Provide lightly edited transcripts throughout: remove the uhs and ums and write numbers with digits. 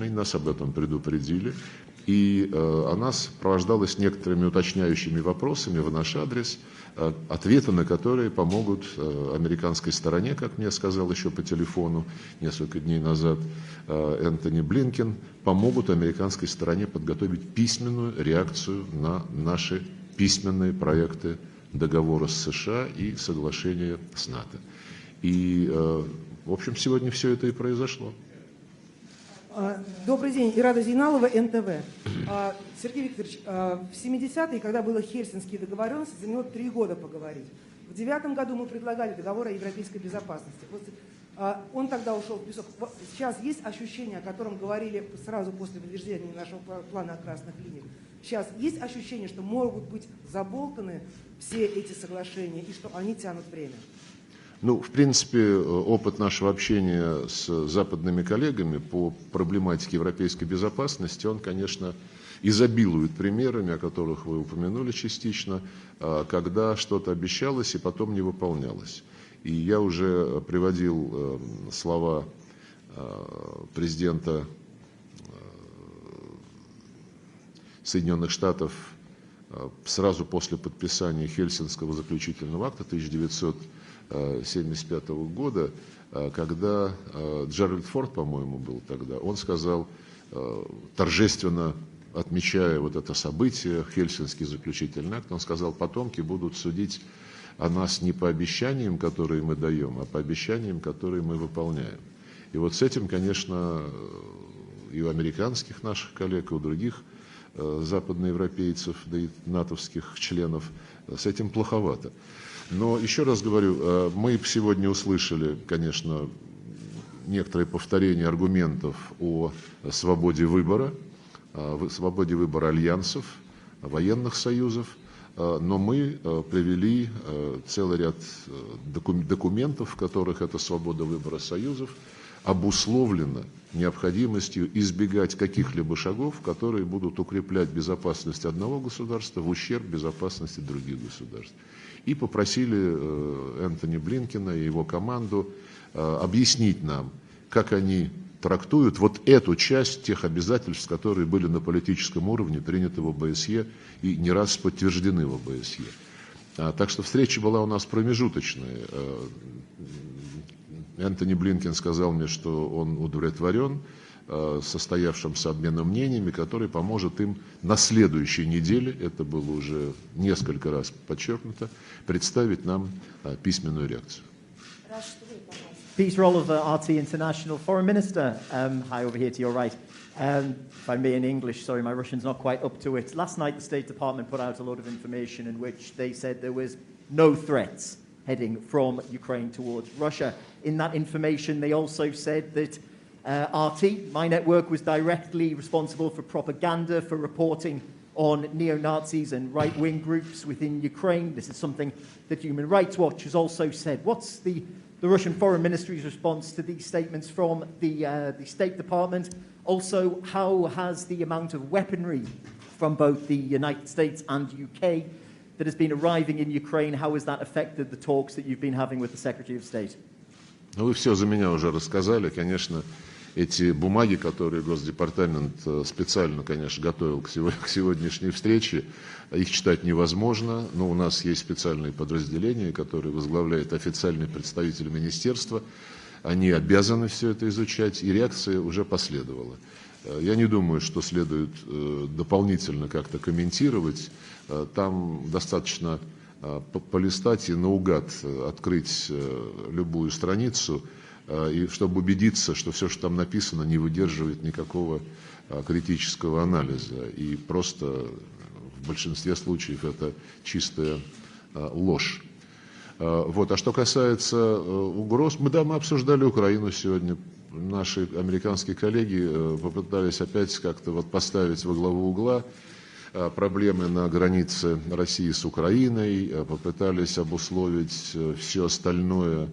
предварительной, нас об этом предупредили, и она сопровождалась некоторыми уточняющими вопросами в наш адрес, ответы на которые помогут американской стороне, как мне сказал еще по телефону несколько дней назад Энтони Блинкен, помогут американской стороне подготовить письменную реакцию на наши письменные проекты договора с США и соглашения с НАТО. И, в общем, сегодня все это и произошло. Добрый день, Ирада Зейналова, НТВ. Сергей Викторович, в 70-е, когда было Хельсинские договоренности, заняло 3 года поговорить. В 2009 году мы предлагали договор о европейской безопасности. Он тогда ушел в песок. Сейчас есть ощущение, о котором говорили сразу после подтверждения нашего плана о красных линиях. Сейчас есть ощущение, что могут быть заболтаны все эти соглашения и что они тянут время? Ну, в принципе, опыт нашего общения с западными коллегами по проблематике европейской безопасности, он, конечно, изобилует примерами, о которых вы упомянули частично, когда что-то обещалось и потом не выполнялось. И я уже приводил слова президента Соединенных Штатов сразу после подписания Хельсинского заключительного акта 1975 года, когда Джеральд Форд, по-моему, был тогда, он сказал, торжественно отмечая вот это событие, Хельсинский заключительный акт, он сказал, потомки будут судить о нас не по обещаниям, которые мы даем, а по обещаниям, которые мы выполняем. И вот с этим, конечно, и у американских наших коллег, и у других западноевропейцев, да и натовских членов, с этим плоховато. Но еще раз говорю, мы сегодня услышали, конечно, некоторые повторения аргументов о свободе выбора альянсов, военных союзов, но мы привели целый ряд документов, в которых эта свобода выбора союзов обусловлена необходимостью избегать каких-либо шагов, которые будут укреплять безопасность одного государства в ущерб безопасности других государств. И попросили Энтони Блинкена и его команду объяснить нам, как они трактуют вот эту часть тех обязательств, которые были на политическом уровне приняты в ОБСЕ и не раз подтверждены в ОБСЕ. Так что встреча была у нас промежуточная. Энтони Блинкен сказал мне, что он удовлетворен состоявшимся обменом мнениями, который поможет им на следующей неделе, это было уже несколько раз подчеркнуто, представить нам письменную реакцию. Peter Oliver, RT International Foreign Minister. Hi, over here to your right. If I may in English, sorry, my Russian's not quite up to it. Last night, the State Department put out a lot of information in which they said there was no threats heading from Ukraine towards Russia. In that information, they also said that RT, my network, was directly responsible for propaganda, for reporting on neo-Nazis and right-wing groups within Ukraine. This is something that Human Rights Watch has also said. What's the Russian Foreign Ministry's response to these statements from the State Department? Also, how has the amount of weaponry from both the United States and UK that has been arriving in Ukraine, how has that affected the talks that you've been having with the Secretary of State? Ну, вы все за меня уже рассказали, конечно. Эти бумаги, которые Госдепартамент специально, конечно, готовил к сегодняшней встрече, их читать невозможно, но у нас есть специальные подразделения, которые возглавляет официальный представитель министерства. Они обязаны все это изучать, и реакция уже последовала. Я не думаю, что следует дополнительно как-то комментировать. Там достаточно полистать и наугад открыть любую страницу, и чтобы убедиться, что все, что там написано, не выдерживает никакого критического анализа. И просто в большинстве случаев это чистая ложь. Вот. А что касается угроз, мы обсуждали Украину сегодня. Наши американские коллеги попытались опять как-то вот поставить во главу угла проблемы на границе России с Украиной, попытались обусловить все остальное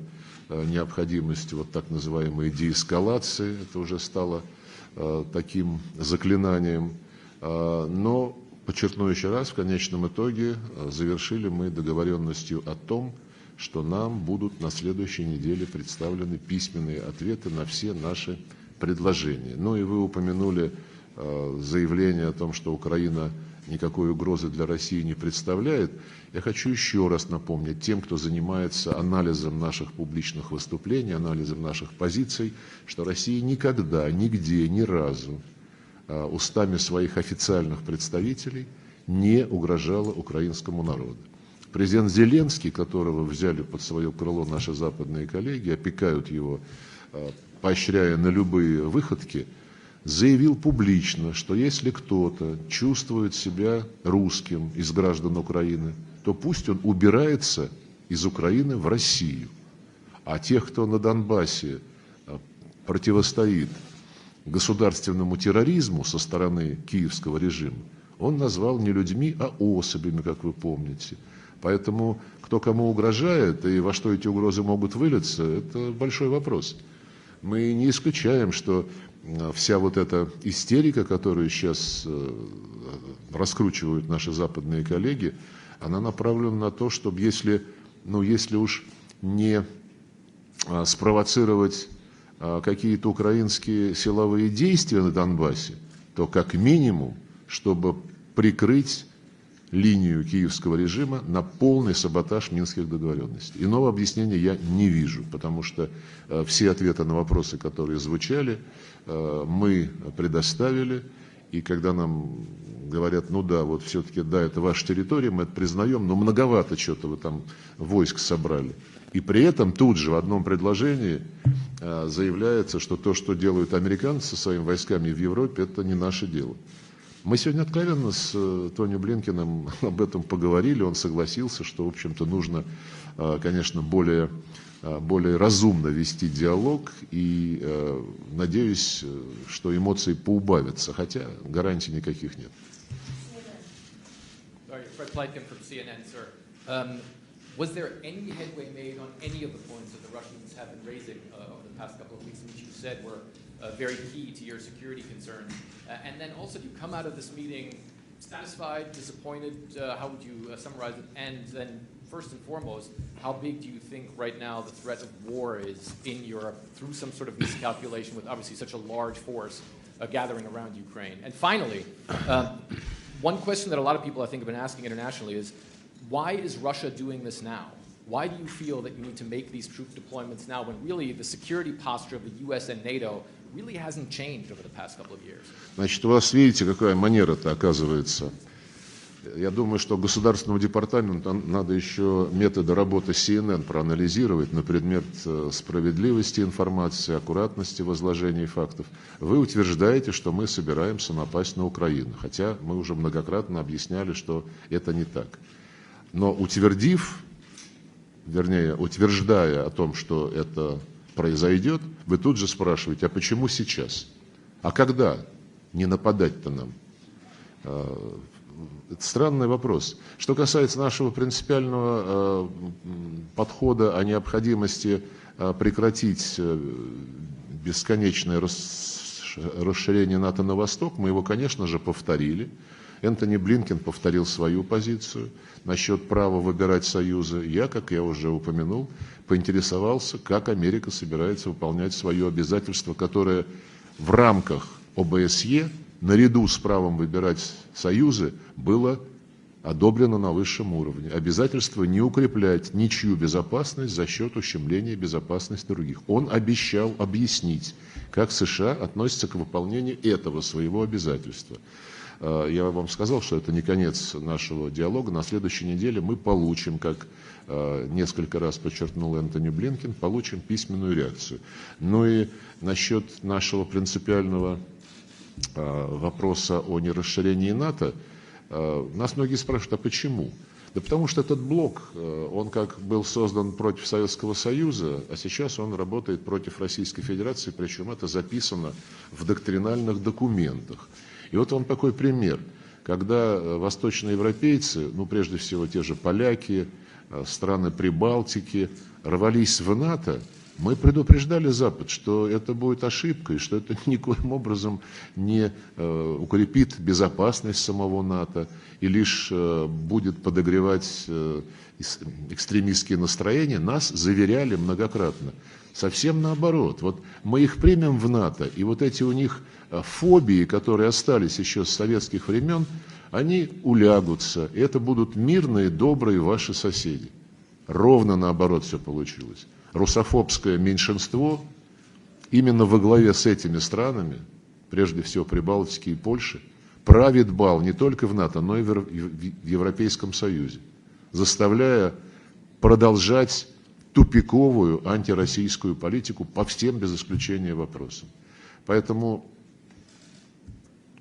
необходимостью вот так называемой деэскалации. Это уже стало таким заклинанием. Но, подчеркну еще раз, в конечном итоге завершили мы договоренностью о том, что нам будут на следующей неделе представлены письменные ответы на все наши предложение. Ну и вы упомянули заявление о том, что Украина никакой угрозы для России не представляет. Я хочу еще раз напомнить тем, кто занимается анализом наших публичных выступлений, анализом наших позиций, что Россия никогда, нигде, ни разу устами своих официальных представителей не угрожала украинскому народу. Президент Зеленский, которого взяли под свое крыло наши западные коллеги, опекают его, поощряя на любые выходки, заявил публично, что если кто-то чувствует себя русским из граждан Украины, то пусть он убирается из Украины в Россию. А тех, кто на Донбассе противостоит государственному терроризму со стороны киевского режима, он назвал не людьми, а особями, как вы помните. Поэтому кто кому угрожает и во что эти угрозы могут вылиться, это большой вопрос. Мы не исключаем, что вся вот эта истерика, которую сейчас раскручивают наши западные коллеги, она направлена на то, чтобы если уж не спровоцировать какие-то украинские силовые действия на Донбассе, то как минимум, чтобы прикрыть линию киевского режима на полный саботаж минских договоренностей. Иного объяснения я не вижу, потому что все ответы на вопросы, которые звучали, мы предоставили, и когда нам говорят, ну да, вот все-таки, да, это ваша территория, мы это признаем, но многовато что-то вы там войск собрали. И при этом тут же в одном предложении заявляется, что то, что делают американцы со своими войсками в Европе, это не наше дело. Мы сегодня откровенно с Тони Блинкеном об этом поговорили, он согласился, что, в общем-то, нужно, конечно, более разумно вести диалог, и надеюсь, что эмоции поубавятся, хотя гарантий никаких нет. Was there any headway made on any of the points that the Russians have been raising over the past couple of weeks, which you said were very key to your security concerns? And then also, do you come out of this meeting satisfied, disappointed? How would you summarize it? And then, first and foremost, how big do you think right now the threat of war is in Europe through some sort of miscalculation with obviously such a large force gathering around Ukraine? And finally, one question that a lot of people I think have been asking internationally is, why is Russia doing this now? Why do you feel that you need to make these troop deployments now when really the security posture of the US and NATO really hasn't changed over the past couple of years? Значит, у вас, видите, какая манера-то оказывается. Я думаю, что Государственному департаменту надо еще методы работы CNN проанализировать на предмет справедливости информации, аккуратности в изложении фактов. Вы утверждаете, что мы собираемся напасть на Украину, хотя мы уже многократно объясняли, что это не так. Но утверждая о том, что это произойдет, вы тут же спрашиваете, а почему сейчас? А когда не нападать-то нам? Это странный вопрос. Что касается нашего принципиального подхода о необходимости прекратить бесконечное расширение НАТО на восток, мы его, конечно же, повторили. Энтони Блинкен повторил свою позицию насчет права выбирать союзы. Я, как я уже упомянул, поинтересовался, как Америка собирается выполнять свое обязательство, которое в рамках ОБСЕ, наряду с правом выбирать союзы, было одобрено на высшем уровне. Обязательство не укреплять ничью безопасность за счет ущемления безопасности других. Он обещал объяснить, как США относятся к выполнению этого своего обязательства. Я вам сказал, что это не конец нашего диалога. На следующей неделе мы получим, как несколько раз подчеркнул Энтони Блинкен, получим письменную реакцию. Ну и насчет нашего принципиального вопроса о нерасширении НАТО, нас многие спрашивают, а почему? Да потому что этот блок, он как был создан против Советского Союза, а сейчас он работает против Российской Федерации, причем это записано в доктринальных документах. И вот вам такой пример, когда восточноевропейцы, ну прежде всего те же поляки, страны Прибалтики, рвались в НАТО, мы предупреждали Запад, что это будет ошибкой, что это никоим образом не укрепит безопасность самого НАТО и лишь будет подогревать экстремистские настроения. Нас заверяли многократно. Совсем наоборот. Вот мы их примем в НАТО, и вот эти у них фобии, которые остались еще с советских времен, они улягутся, и это будут мирные, добрые ваши соседи. Ровно наоборот все получилось. Русофобское меньшинство именно во главе с этими странами, прежде всего Прибалтики и Польши, правит бал не только в НАТО, но и в Европейском Союзе, заставляя продолжать тупиковую антироссийскую политику по всем без исключения вопросам. Поэтому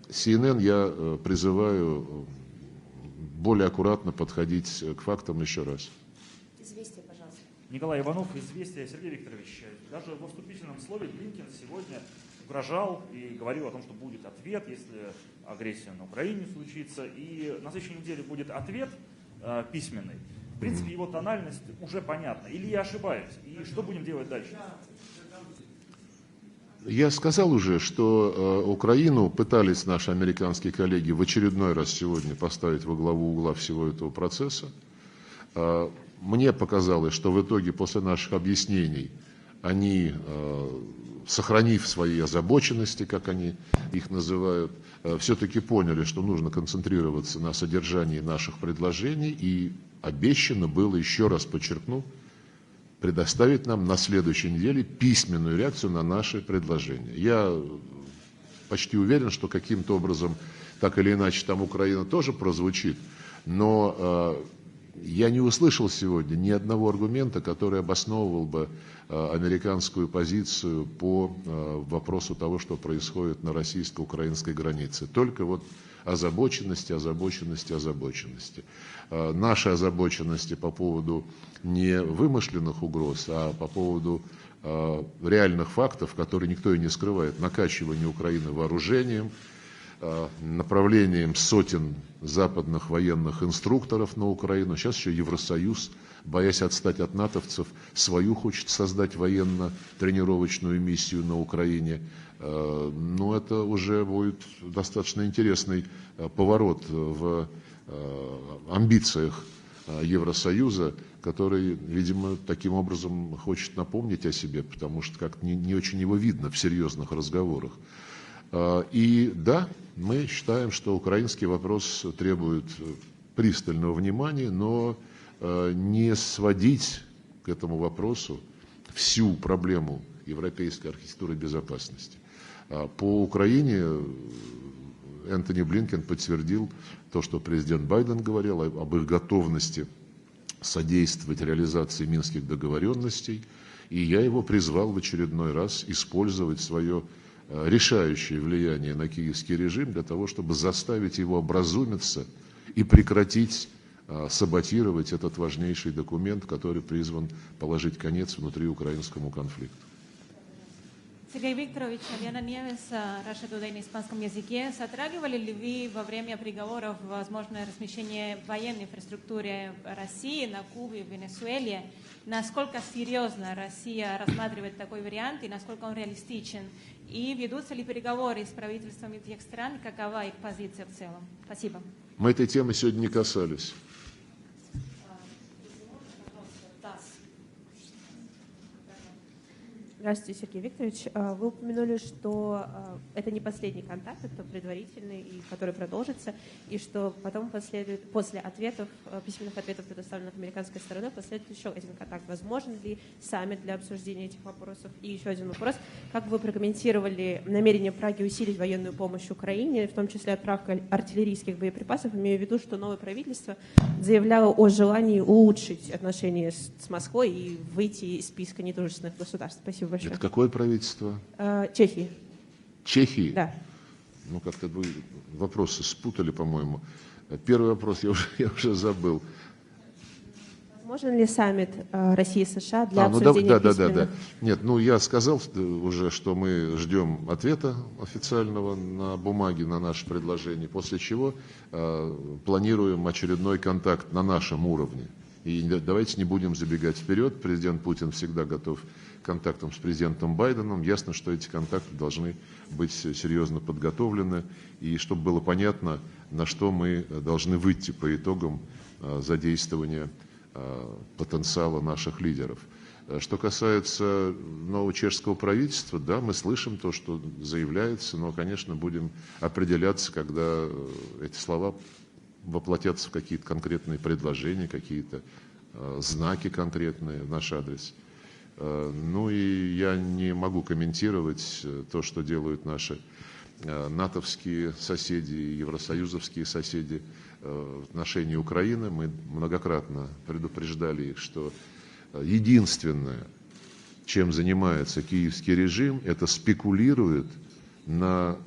CNN я призываю более аккуратно подходить к фактам еще раз. Известие, пожалуйста. Николай Иванов, «Известия». Сергей Викторович, даже во вступительном слове Блинкен сегодня угрожал и говорил о том, что будет ответ, если агрессия на Украине случится, и на следующей неделе будет ответ письменный. В принципе, его тональность уже понятна. Или я ошибаюсь? И что будем делать дальше? Я сказал уже, что Украину пытались наши американские коллеги в очередной раз сегодня поставить во главу угла всего этого процесса. Мне показалось, что в итоге после наших объяснений они, сохранив свои озабоченности, как они их называют, все-таки поняли, что нужно концентрироваться на содержании наших предложений, и обещано было, еще раз подчеркну, предоставить нам на следующей неделе письменную реакцию на наши предложения. Я почти уверен, что каким-то образом, так или иначе, там Украина тоже прозвучит, но я не услышал сегодня ни одного аргумента, который обосновывал бы американскую позицию по вопросу того, что происходит на российско-украинской границе. Только вот озабоченности. Наши озабоченности по поводу не вымышленных угроз, а по поводу реальных фактов, которые никто и не скрывает. Накачивание Украины вооружением, направлением сотен западных военных инструкторов на Украину. Сейчас еще Евросоюз, боясь отстать от натовцев, свою хочет создать военно-тренировочную миссию на Украине. Но это уже будет достаточно интересный поворот в амбициях Евросоюза, который, видимо, таким образом хочет напомнить о себе, потому что как-то не очень его видно в серьезных разговорах. И да, мы считаем, что украинский вопрос требует пристального внимания, но не сводить к этому вопросу всю проблему европейской архитектуры безопасности. По Украине Энтони Блинкен подтвердил то, что президент Байден говорил об их готовности содействовать реализации минских договоренностей, и я его призвал в очередной раз использовать свое решающее влияние на киевский режим для того, чтобы заставить его образумиться и прекратить саботировать этот важнейший документ, который призван положить конец внутриукраинскому конфликту. Сергей Викторович, Альяна Невес, Russia Today на испанском языке. Затрагивали ли вы во время переговоров возможное размещение военной инфраструктуры России на Кубе, в Венесуэле? Насколько серьезно Россия рассматривает такой вариант и насколько он реалистичен? И ведутся ли переговоры с правительствами тех стран? Какова их позиция в целом? Спасибо. Мы этой темы сегодня не касались. Здравствуйте, Сергей Викторович. Вы упомянули, что это не последний контакт, это предварительный, и который продолжится, и что потом последует, после ответов, письменных ответов, предоставленных американской стороной, последует еще один контакт. Возможен ли саммит для обсуждения этих вопросов? И еще один вопрос. Как бы вы прокомментировали намерение Праги усилить военную помощь Украине, в том числе отправка артиллерийских боеприпасов, имея в виду, что новое правительство заявляло о желании улучшить отношения с Москвой и выйти из списка недружественных государств? Спасибо большое. Это какое правительство? Чехии. Чехии? Да. Ну, как-то вы вопросы спутали, по-моему. Первый вопрос я уже забыл. Возможен ли саммит России и США для обсуждения письменных? Да. Нет, ну я сказал уже, что мы ждем ответа официального на бумаге на наше предложение, после чего планируем очередной контакт на нашем уровне. И давайте не будем забегать вперед. Президент Путин всегда готов к контактам с президентом Байденом. Ясно, что эти контакты должны быть серьезно подготовлены. И чтобы было понятно, на что мы должны выйти по итогам задействования потенциала наших лидеров. Что касается нового чешского правительства, да, мы слышим то, что заявляется, но, конечно, будем определяться, когда эти слова воплотятся в какие-то конкретные предложения, какие-то знаки конкретные в наш адрес. Ну и я не могу комментировать то, что делают наши натовские соседи и евросоюзовские соседи в отношении Украины. Мы многократно предупреждали их, что единственное, чем занимается киевский режим, это спекулирует на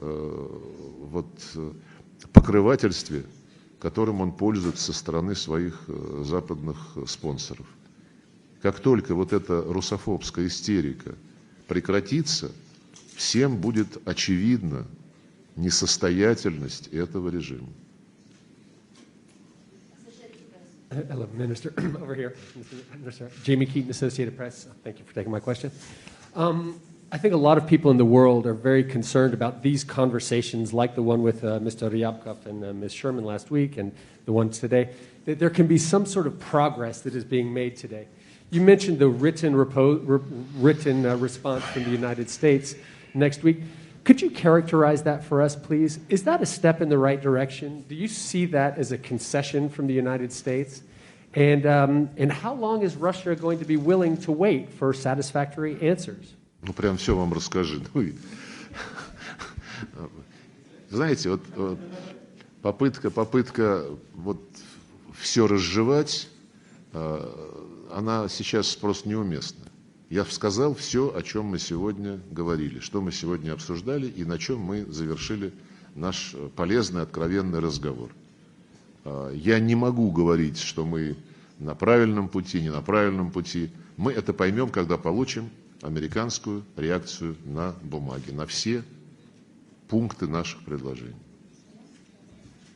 покрывательстве, которым он пользуется со стороны своих западных спонсоров. Как только вот эта русофобская истерика прекратится, всем будет очевидна несостоятельность этого режима. Hello, Minister. Over here. Minister. Jamie Keaton, Associated Press. Thank you for taking my question. I think a lot of people in the world are very concerned about these conversations, like the one with Mr. Ryabkov and Ms. Sherman last week and the one today, that there can be some sort of progress that is being made today. You mentioned the written response from the United States next week. Could you characterize that for us, please? Is that a step in the right direction? Do you see that as a concession from the United States? And how long is Russia going to be willing to wait for satisfactory answers? Ну, прям все вам расскажи. Знаете, вот попытка вот все разжевать, она сейчас просто неуместна. Я сказал все, о чем мы сегодня говорили, что мы сегодня обсуждали и на чем мы завершили наш полезный, откровенный разговор. Я не могу говорить, что мы на правильном пути, не на правильном пути. Мы это поймем, когда получим американскую реакцию на бумаге, на все пункты наших предложений.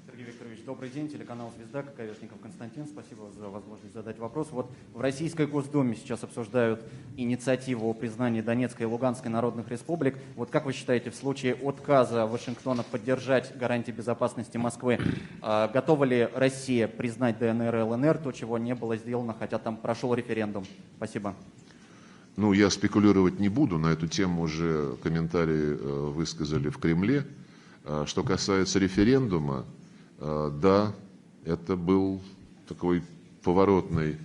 Сергей Викторович, добрый день. Телеканал «Звезда», Коковешников Константин. Спасибо за возможность задать вопрос. Вот в Российской Госдуме сейчас обсуждают инициативу о признании Донецкой и Луганской народных республик. Вот как вы считаете, в случае отказа Вашингтона поддержать гарантии безопасности Москвы, готова ли Россия признать ДНР и ЛНР, то, чего не было сделано, хотя там прошел референдум? Спасибо. Ну, я спекулировать не буду, на эту тему уже комментарии высказали в Кремле. Что касается референдума, да, это был такой поворотный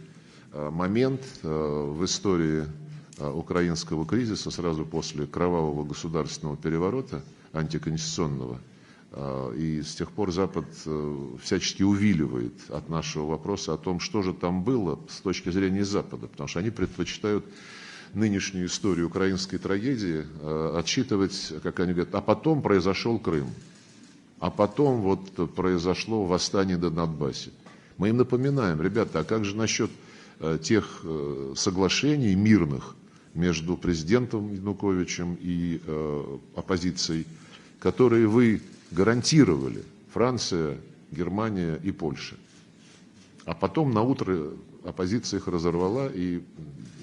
момент в истории украинского кризиса сразу после кровавого государственного переворота антиконституционного. И с тех пор Запад всячески увиливает от нашего вопроса о том, что же там было с точки зрения Запада, потому что они предпочитают нынешнюю историю украинской трагедии отсчитывать, как они говорят, а потом произошел Крым, а потом вот произошло восстание на Донбассе. Мы им напоминаем, ребята, а как же насчет тех соглашений мирных между президентом Януковичем и оппозицией, которые вы гарантировали, Франция, Германия и Польша. А потом наутро оппозиция их разорвала и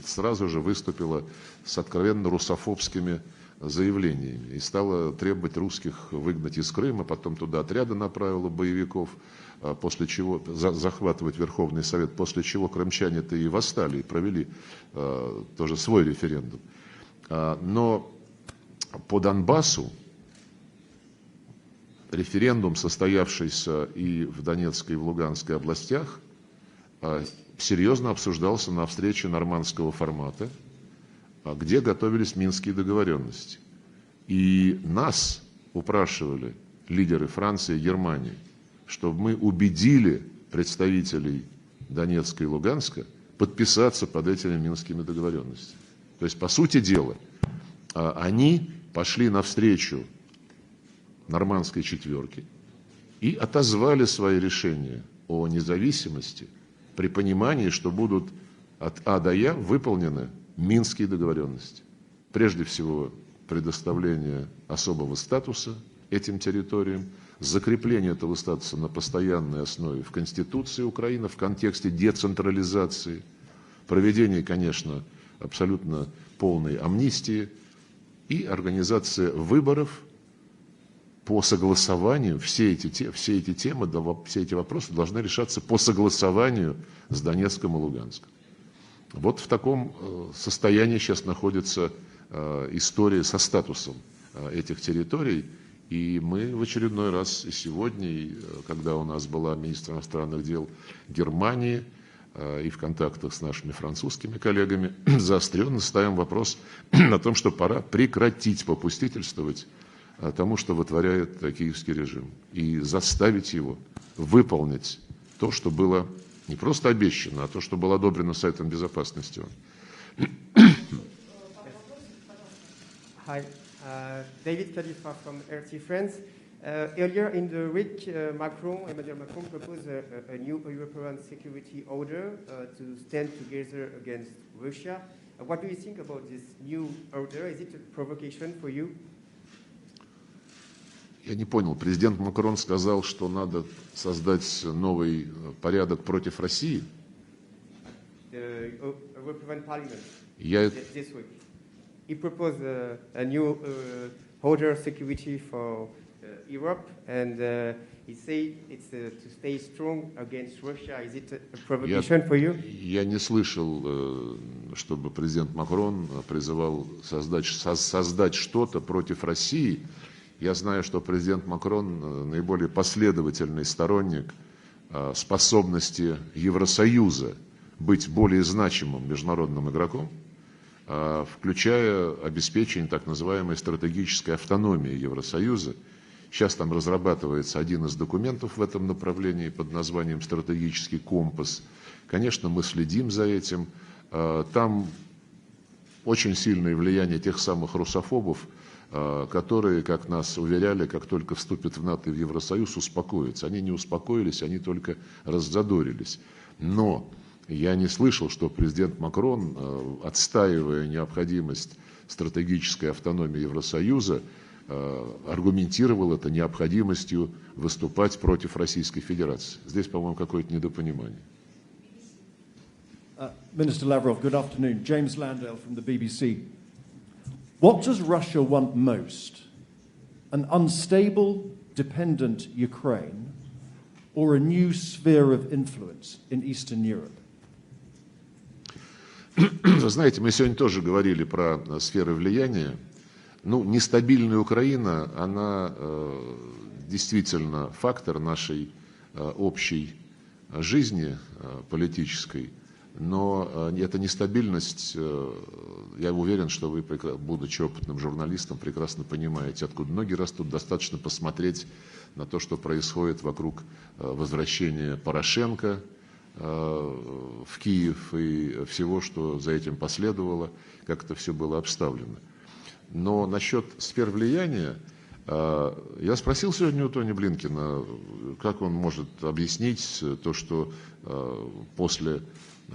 сразу же выступила с откровенно русофобскими заявлениями и стала требовать русских выгнать из Крыма, потом туда отряды направила боевиков, после чего захватывать Верховный Совет, после чего крымчане-то и восстали, и провели тоже свой референдум. Но по Донбассу референдум, состоявшийся и в Донецкой, и в Луганской областях, серьезно обсуждался на встрече нормандского формата, где готовились минские договоренности. И нас упрашивали лидеры Франции и Германии, чтобы мы убедили представителей Донецка и Луганска подписаться под этими минскими договоренностями. То есть, по сути дела, они пошли навстречу нормандской четверке и отозвали свои решения о независимости при понимании, что будут от А до Я выполнены минские договоренности. Прежде всего, предоставление особого статуса этим территориям, закрепление этого статуса на постоянной основе в Конституции Украины в контексте децентрализации, проведение, конечно, абсолютно полной амнистии и организация выборов по согласованию. Все эти вопросы должны решаться по согласованию с Донецком и Луганском. Вот в таком состоянии сейчас находится история со статусом этих территорий. И мы в очередной раз и сегодня, и когда у нас была министр иностранных дел Германии, и в контактах с нашими французскими коллегами, заостренно ставим вопрос о том, что пора прекратить попустительствовать тому, что вытворяет киевский режим, и заставить его выполнить то, что было не просто обещано, а то, что было одобрено Советом Безопасности. Hi, David Khalifa from RT France. Earlier in the week, Emmanuel Macron proposed a new European security order to stand together against Russia. What do you think about this new order? Is it a provocation for you? Я не понял. Президент Макрон сказал, что надо создать новый порядок против России? The European Parliament Я... this week. He proposed a new order security for Europe, and he said it's to stay strong against Russia. Is it a provocation for you? Я не слышал, чтобы президент Макрон призывал создать что-то против России. Я знаю, что президент Макрон наиболее последовательный сторонник способности Евросоюза быть более значимым международным игроком, включая обеспечение так называемой стратегической автономии Евросоюза. Сейчас там разрабатывается один из документов в этом направлении под названием «Стратегический компас». Конечно, мы следим за этим. Там очень сильное влияние тех самых русофобов, которые, как нас уверяли, как только вступят в НАТО и в Евросоюз, успокоятся. Они не успокоились, они только раззадорились. Но я не слышал, что президент Макрон, отстаивая необходимость стратегической автономии Евросоюза, аргументировал это необходимостью выступать против Российской Федерации. Здесь, по-моему, какое-то недопонимание. Minister Lavrov, good afternoon. James Landale from the BBC. What does Russia want most? An unstable, dependent Ukraine or a new sphere of influence in Eastern Europe? Вы знаете, мы сегодня тоже говорили про сферы влияния. Ну, нестабильная Украина, она действительно фактор нашей общей жизни политической, но эта нестабильность, я уверен, что вы, будучи опытным журналистом, прекрасно понимаете, откуда ноги растут. Достаточно посмотреть на то, что происходит вокруг возвращения Порошенко в Киев и всего, что за этим последовало, как это все было обставлено. Но насчет сфер влияния, я спросил сегодня у Тони Блинкена, как он может объяснить то, что после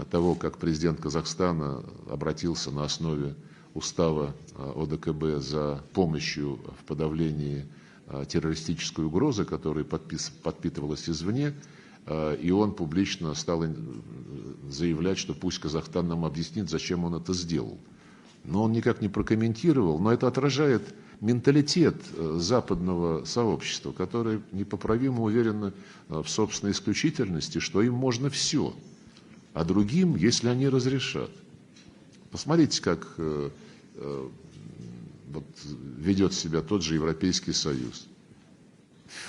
того, как президент Казахстана обратился на основе устава ОДКБ за помощью в подавлении террористической угрозы, которая подпитывалась извне, и он публично стал заявлять, что пусть Казахстан нам объяснит, зачем он это сделал. Но он никак не прокомментировал, но это отражает менталитет западного сообщества, которое непоправимо уверено в собственной исключительности, что им можно все, а другим, если они разрешат. Посмотрите, как ведет себя тот же Европейский Союз.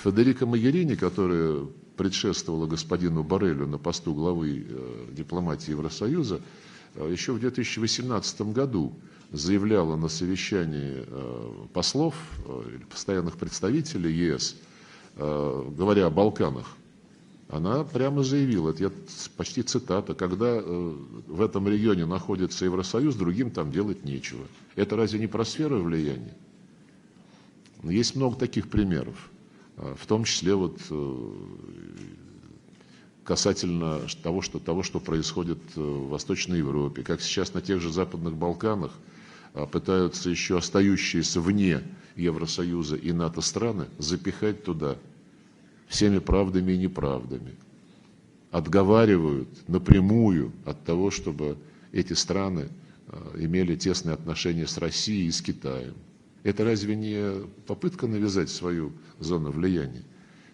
Федерико Могерини, которая предшествовала господину Борреллю на посту главы дипломатии Евросоюза, еще в 2018 году заявляла на совещании послов или постоянных представителей ЕС, говоря о Балканах, она прямо заявила, это почти цитата, когда в этом регионе находится Евросоюз, другим там делать нечего. Это разве не про сферу влияния? Есть много таких примеров, в том числе вот касательно того, что происходит в Восточной Европе, как сейчас на тех же Западных Балканах пытаются еще остающиеся вне Евросоюза и НАТО страны запихать туда всеми правдами и неправдами. Отговаривают напрямую от того, чтобы эти страны имели тесные отношения с Россией и с Китаем. Это разве не попытка навязать свою зону влияния?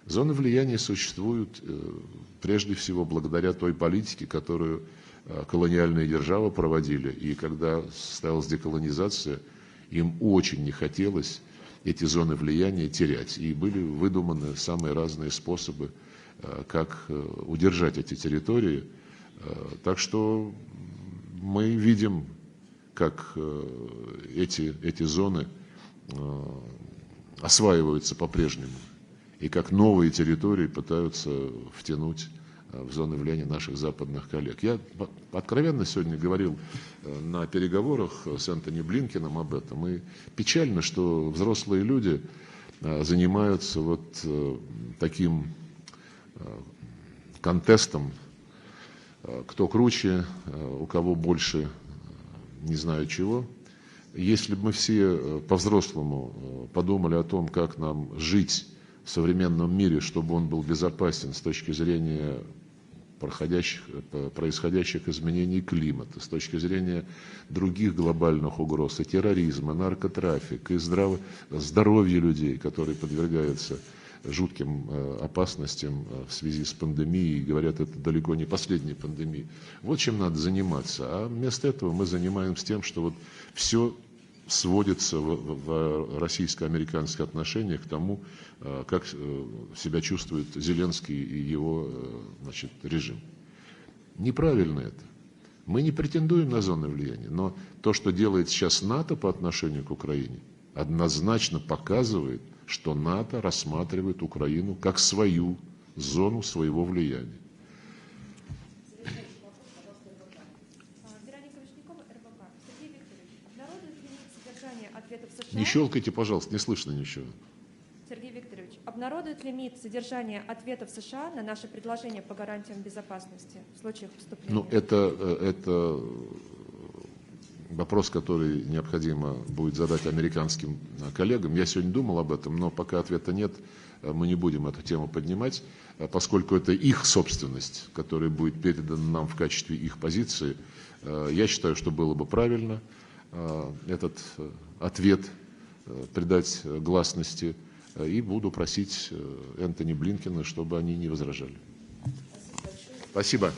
Зоны влияния существуют прежде всего благодаря той политике, которую колониальные державы проводили. И когда состоялась деколонизация, им очень не хотелось эти зоны влияния терять. И были выдуманы самые разные способы, как удержать эти территории. Так что мы видим, как эти зоны осваиваются по-прежнему, и как новые территории пытаются втянуть в зоны влияния наших западных коллег. Я откровенно сегодня говорил на переговорах с Antony Блинкеном об этом, и печально, что взрослые люди занимаются вот таким контестом, кто круче, у кого больше не знаю чего. Если бы мы все по-взрослому подумали о том, как нам жить в современном мире, чтобы он был безопасен с точки зрения происходящих изменений климата, с точки зрения других глобальных угроз, и терроризма, наркотрафик, и здоровья людей, которые подвергаются жутким опасностям в связи с пандемией, говорят, это далеко не последняя пандемия. Вот чем надо заниматься. А вместо этого мы занимаемся тем, что вот все сводится в российско-американских отношениях к тому, как себя чувствует Зеленский и его, значит, режим. Неправильно это. Мы не претендуем на зоны влияния, но то, что делает сейчас НАТО по отношению к Украине, однозначно показывает, что НАТО рассматривает Украину как свою зону своего влияния. Не щелкайте, пожалуйста, не слышно ничего. Сергей Викторович, обнародует ли МИД содержание ответов США на наши предложения по гарантиям безопасности в случаях вступления? Ну, это вопрос, который необходимо будет задать американским коллегам. Я сегодня думал об этом, но пока ответа нет, мы не будем эту тему поднимать, поскольку это их собственность, которая будет передана нам в качестве их позиции. Я считаю, что было бы правильно этот ответ придать гласности, и буду просить Энтони Блинкена, чтобы они не возражали. Спасибо.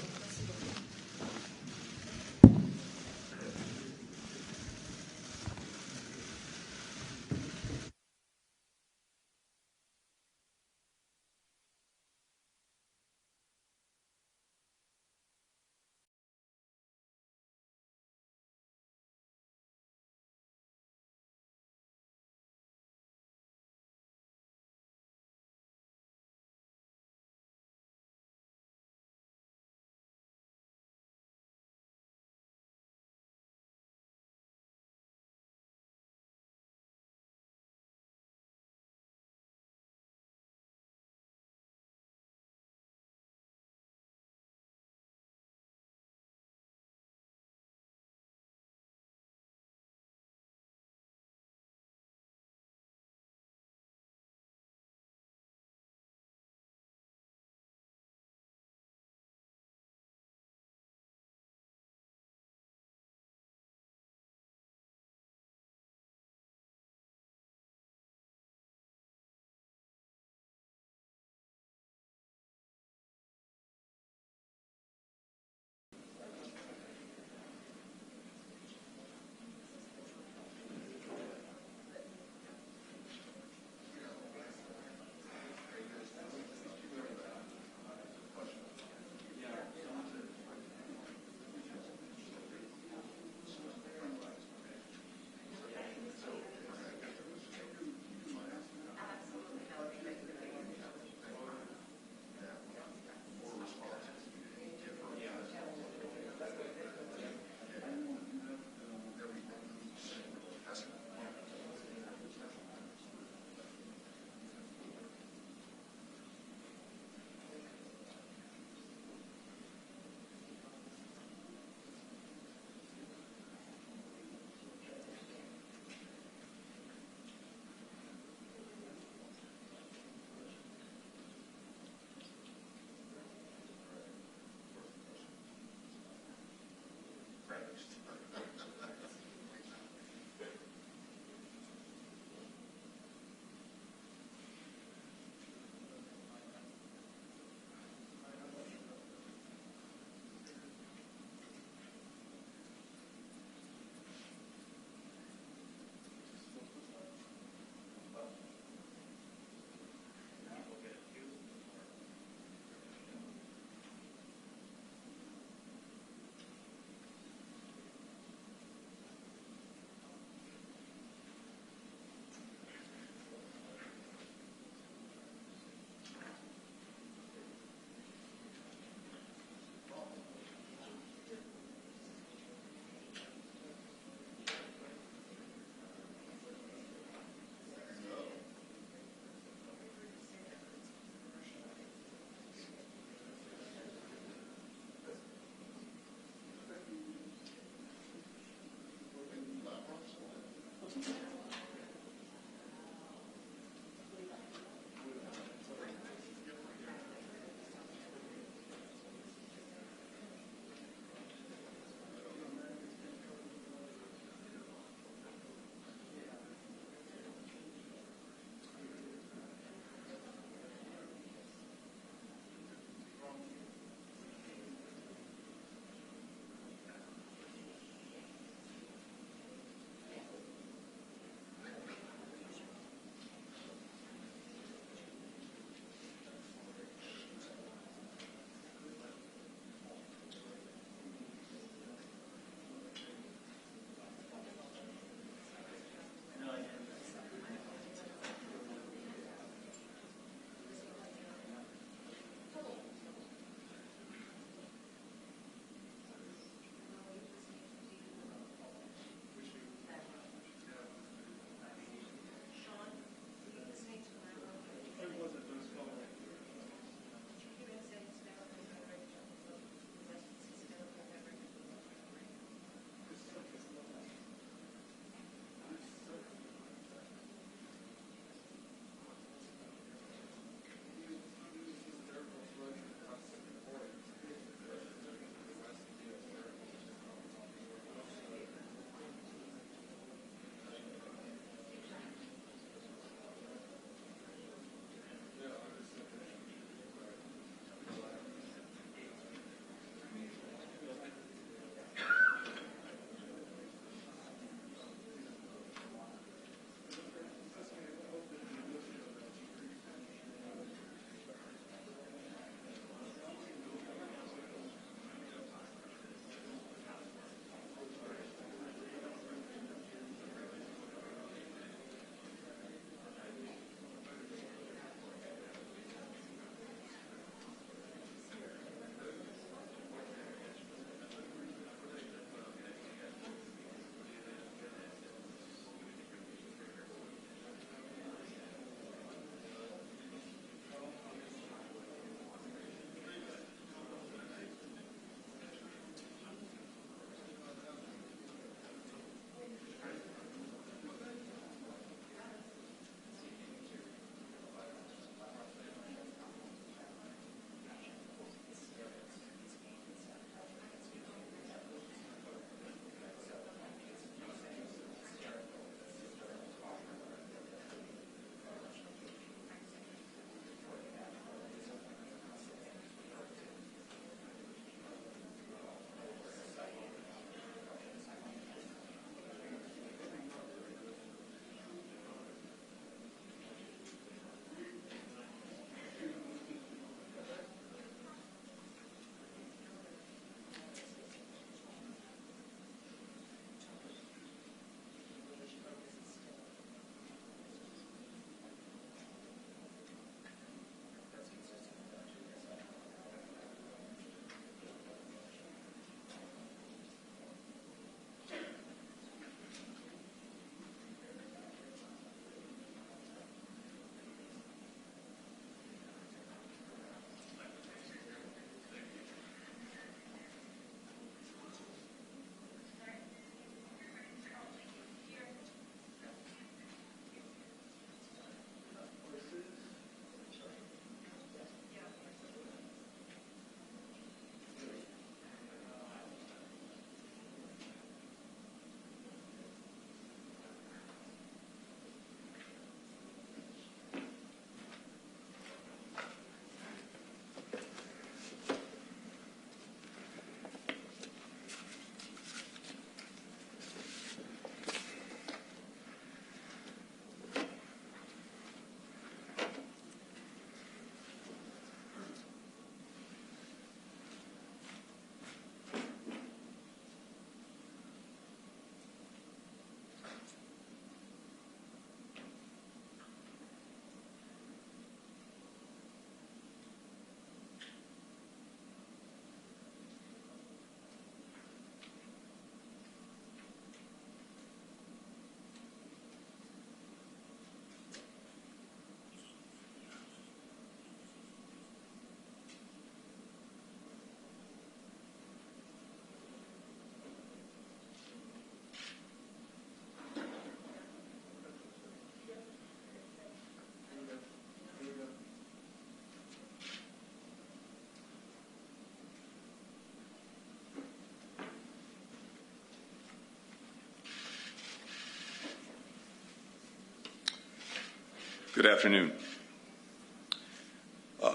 Good afternoon.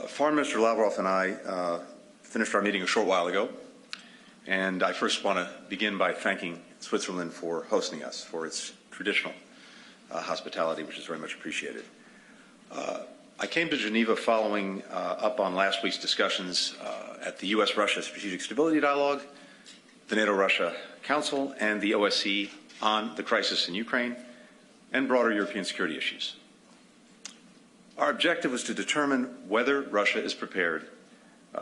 Foreign Minister Lavrov and I finished our meeting a short while ago, and I first want to begin by thanking Switzerland for hosting us, for its traditional hospitality, which is very much appreciated. I came to Geneva following up on last week's discussions at the U.S.-Russia Strategic Stability Dialogue, the NATO-Russia Council, and the OSCE on the crisis in Ukraine and broader European security issues. Our objective was to determine whether Russia is prepared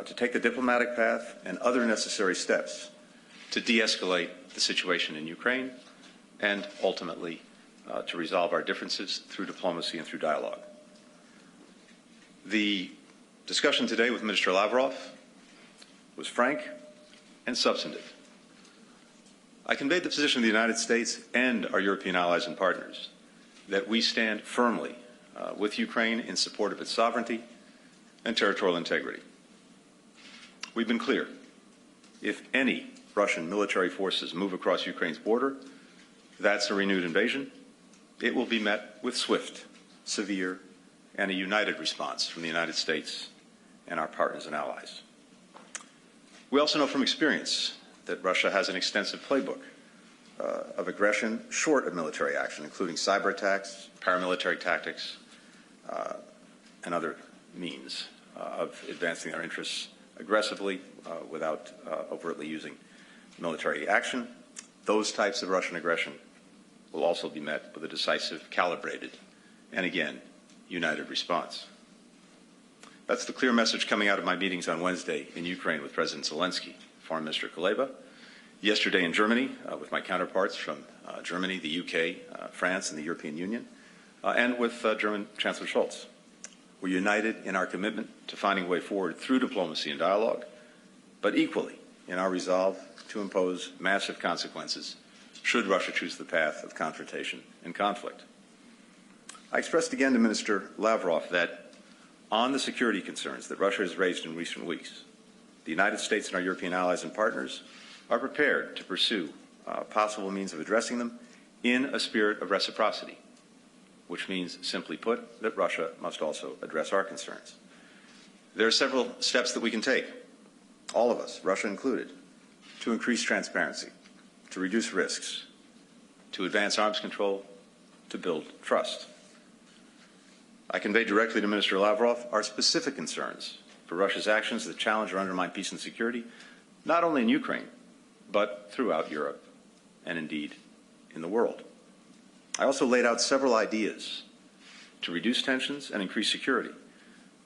to take the diplomatic path and other necessary steps to de-escalate the situation in Ukraine and ultimately to resolve our differences through diplomacy and through dialogue. The discussion today with Minister Lavrov was frank and substantive. I conveyed the position of the United States and our European allies and partners that we stand firmly with Ukraine in support of its sovereignty and territorial integrity. We've been clear. If any Russian military forces move across Ukraine's border, that's a renewed invasion. It will be met with swift, severe, and a united response from the United States and our partners and allies. We also know from experience that Russia has an extensive playbook of aggression short of military action, including cyber attacks, paramilitary tactics, and other means of advancing their interests aggressively without overtly using military action. Those types of Russian aggression will also be met with a decisive, calibrated, and again, united response. That's the clear message coming out of my meetings on Wednesday in Ukraine with President Zelensky, Foreign Minister Kuleba, yesterday in Germany with my counterparts from Germany, the UK, France, and the European Union, and with German Chancellor Scholz. We're united in our commitment to finding a way forward through diplomacy and dialogue, but equally in our resolve to impose massive consequences should Russia choose the path of confrontation and conflict. I expressed again to Minister Lavrov that on the security concerns that Russia has raised in recent weeks, the United States and our European allies and partners are prepared to pursue possible means of addressing them in a spirit of reciprocity, which means, simply put, that Russia must also address our concerns. There are several steps that we can take, all of us, Russia included, to increase transparency, to reduce risks, to advance arms control, to build trust. I conveyed directly to Minister Lavrov our specific concerns for Russia's actions that challenge or undermine peace and security, not only in Ukraine, but throughout Europe and indeed in the world. I also laid out several ideas to reduce tensions and increase security,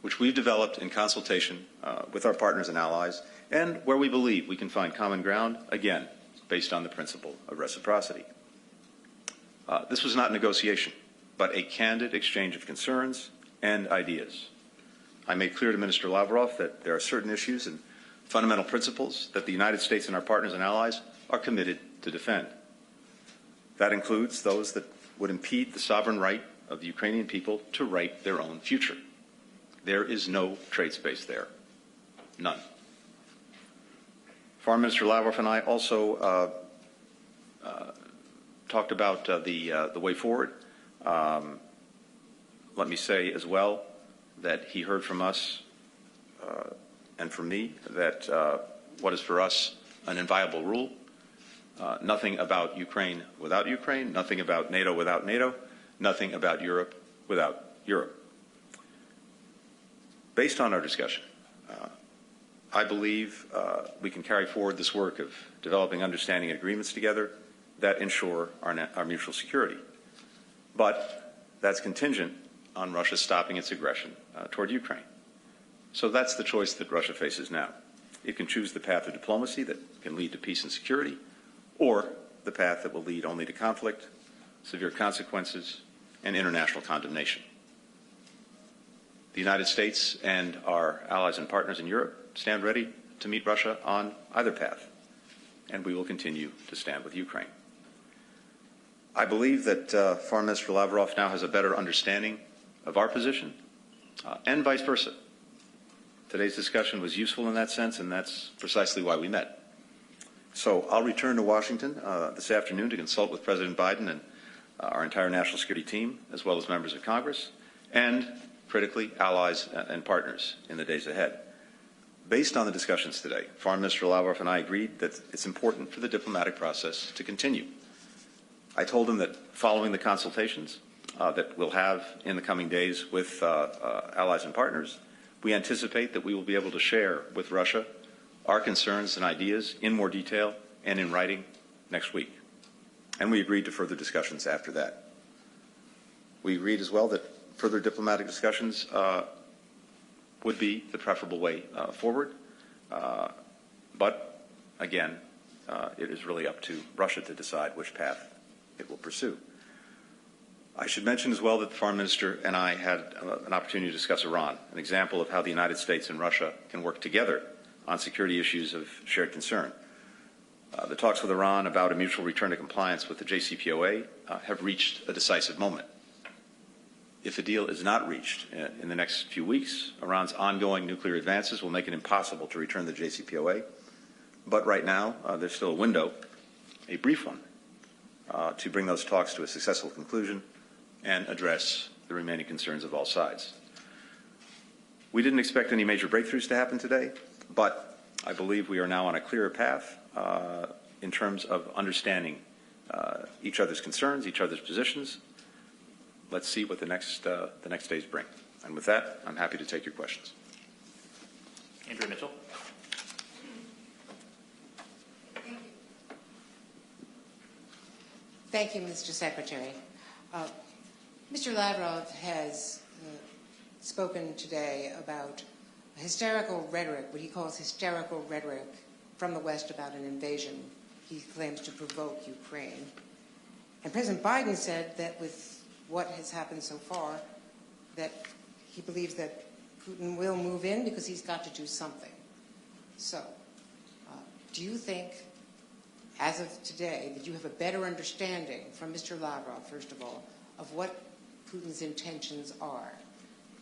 which we've developed in consultation with our partners and allies, and where we believe we can find common ground, again, based on the principle of reciprocity. This was not negotiation, but a candid exchange of concerns and ideas. I made clear to Minister Lavrov that there are certain issues and fundamental principles that the United States and our partners and allies are committed to defend. That includes those that would impede the sovereign right of the Ukrainian people to write their own future. There is no trade space there. None. Foreign Minister Lavrov and I also talked about the way forward. Let me say as well that he heard from us and from me that what is for us an inviolable rule, nothing about Ukraine without Ukraine, nothing about NATO without NATO, nothing about Europe without Europe. Based on our discussion, I believe we can carry forward this work of developing understanding agreements together that ensure our mutual security. But that's contingent on Russia stopping its aggression toward Ukraine. So that's the choice that Russia faces now. It can choose the path of diplomacy that can lead to peace and security, or the path that will lead only to conflict, severe consequences, and international condemnation. The United States and our allies and partners in Europe stand ready to meet Russia on either path, and we will continue to stand with Ukraine. I believe that Foreign Minister Lavrov now has a better understanding of our position, and vice versa. Today's discussion was useful in that sense, and that's precisely why we met. So I'll return to Washington this afternoon to consult with President Biden and our entire national security team, as well as members of Congress, and, critically, allies and partners in the days ahead. Based on the discussions today, Foreign Minister Lavrov and I agreed that it's important for the diplomatic process to continue. I told him that following the consultations that we'll have in the coming days with allies and partners, we anticipate that we will be able to share with Russia our concerns and ideas in more detail and in writing next week. And we agreed to further discussions after that. We agreed as well that further diplomatic discussions would be the preferable way forward. But, again, it is really up to Russia to decide which path it will pursue. I should mention as well that the Foreign Minister and I had an opportunity to discuss Iran, an example of how the United States and Russia can work together on security issues of shared concern. The talks with Iran about a mutual return to compliance with the JCPOA have reached a decisive moment. If a deal is not reached in the next few weeks, Iran's ongoing nuclear advances will make it impossible to return to the JCPOA. But right now, there's still a window, a brief one, to bring those talks to a successful conclusion and address the remaining concerns of all sides. We didn't expect any major breakthroughs to happen today, but I believe we are now on a clearer path in terms of understanding each other's concerns, each other's positions. Let's see what the next days bring. And with that, I'm happy to take your questions. Andrew Mitchell. Thank you, Mr. Secretary. Mr. Lavrov has spoken today about hysterical rhetoric, what he calls hysterical rhetoric from the West about an invasion he claims to provoke Ukraine. And President Biden said that with what has happened so far, that he believes that Putin will move in because he's got to do something. So, do you think, as of today, that you have a better understanding from Mr. Lavrov, first of all, of what Putin's intentions are?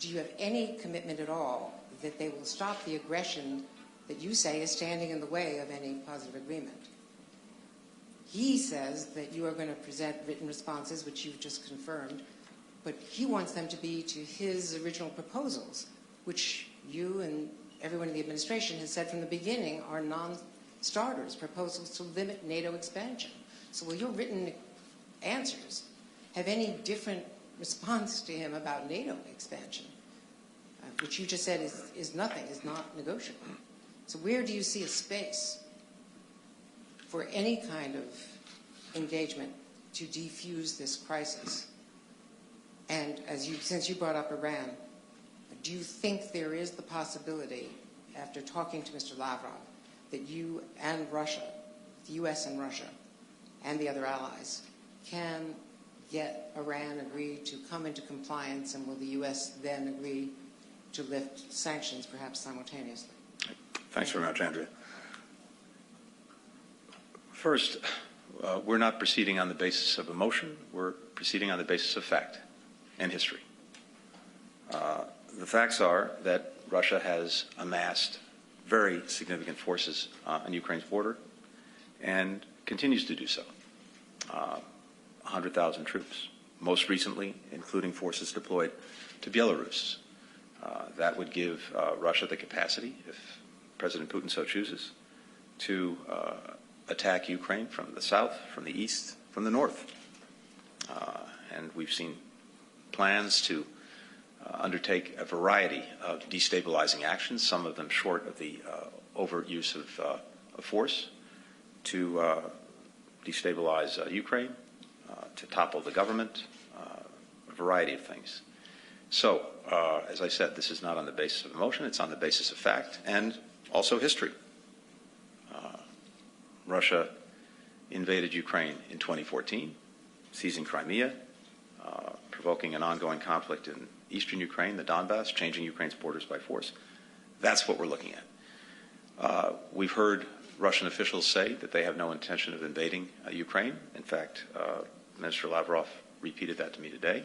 Do you have any commitment at all that they will stop the aggression that you say is standing in the way of any positive agreement? He says that you are going to present written responses, which you've just confirmed, but he wants them to be to his original proposals, which you and everyone in the administration has said from the beginning are non-starters, proposals to limit NATO expansion. So will your written answers have any different response to him about NATO expansion, which you just said is nothing, is not negotiable? So where do you see a space for any kind of engagement to defuse this crisis? And since you brought up Iran, do you think there is the possibility, after talking to Mr. Lavrov, that you and Russia, the U.S. and Russia, and the other allies, can get Iran agreed to come into compliance, and will the U.S. then agree to lift sanctions, perhaps simultaneously? Thanks very much, Andrea. First, we're not proceeding on the basis of emotion. We're proceeding on the basis of fact and history. The facts are that Russia has amassed very significant forces on Ukraine's border and continues to do so. 100,000 troops, most recently including forces deployed to Belarus. That would give Russia the capacity, if President Putin so chooses, to attack Ukraine from the south, from the east, from the north. And we've seen plans to undertake a variety of destabilizing actions, some of them short of the overuse of force, to destabilize Ukraine, to topple the government, a variety of things. So, as I said, this is not on the basis of emotion, it's on the basis of fact and also history. Russia invaded Ukraine in 2014, seizing Crimea, provoking an ongoing conflict in eastern Ukraine, the Donbass, changing Ukraine's borders by force. That's what we're looking at. We've heard Russian officials say that they have no intention of invading Ukraine. In fact, Minister Lavrov repeated that to me today.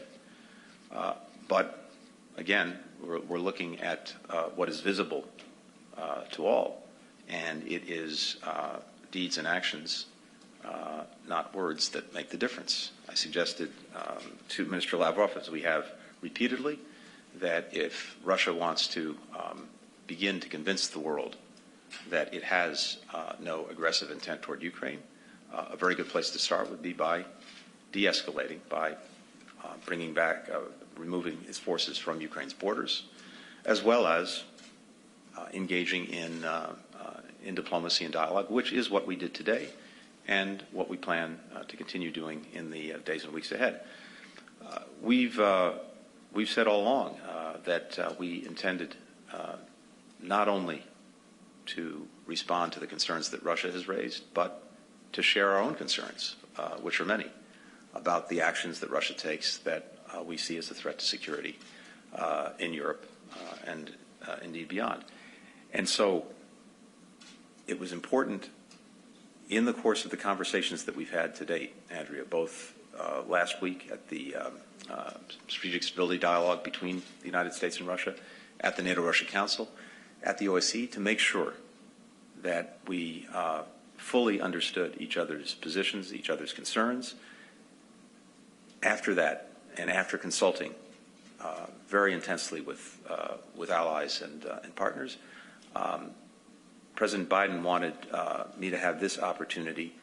But again, we're looking at what is visible to all, and it is deeds and actions, not words, that make the difference. I suggested to Minister Lavrov, as we have repeatedly, that if Russia wants to begin to convince the world that it has no aggressive intent toward Ukraine, a very good place to start would be by de-escalating, by bringing back, removing its forces from Ukraine's borders, as well as engaging in diplomacy and dialogue, which is what we did today and what we plan to continue doing in the days and weeks ahead. We've said all along that we intended not only to respond to the concerns that Russia has raised, but to share our own concerns, which are many, about the actions that Russia takes that we see as a threat to security in Europe and indeed beyond. And so it was important in the course of the conversations that we've had to date, Andrea, both last week at the Strategic Stability Dialogue between the United States and Russia, at the NATO-Russia Council, at the OSCE, to make sure that we fully understood each other's positions, each other's concerns. After that, and after consulting very intensely with allies and partners, President Biden wanted me to have this opportunity,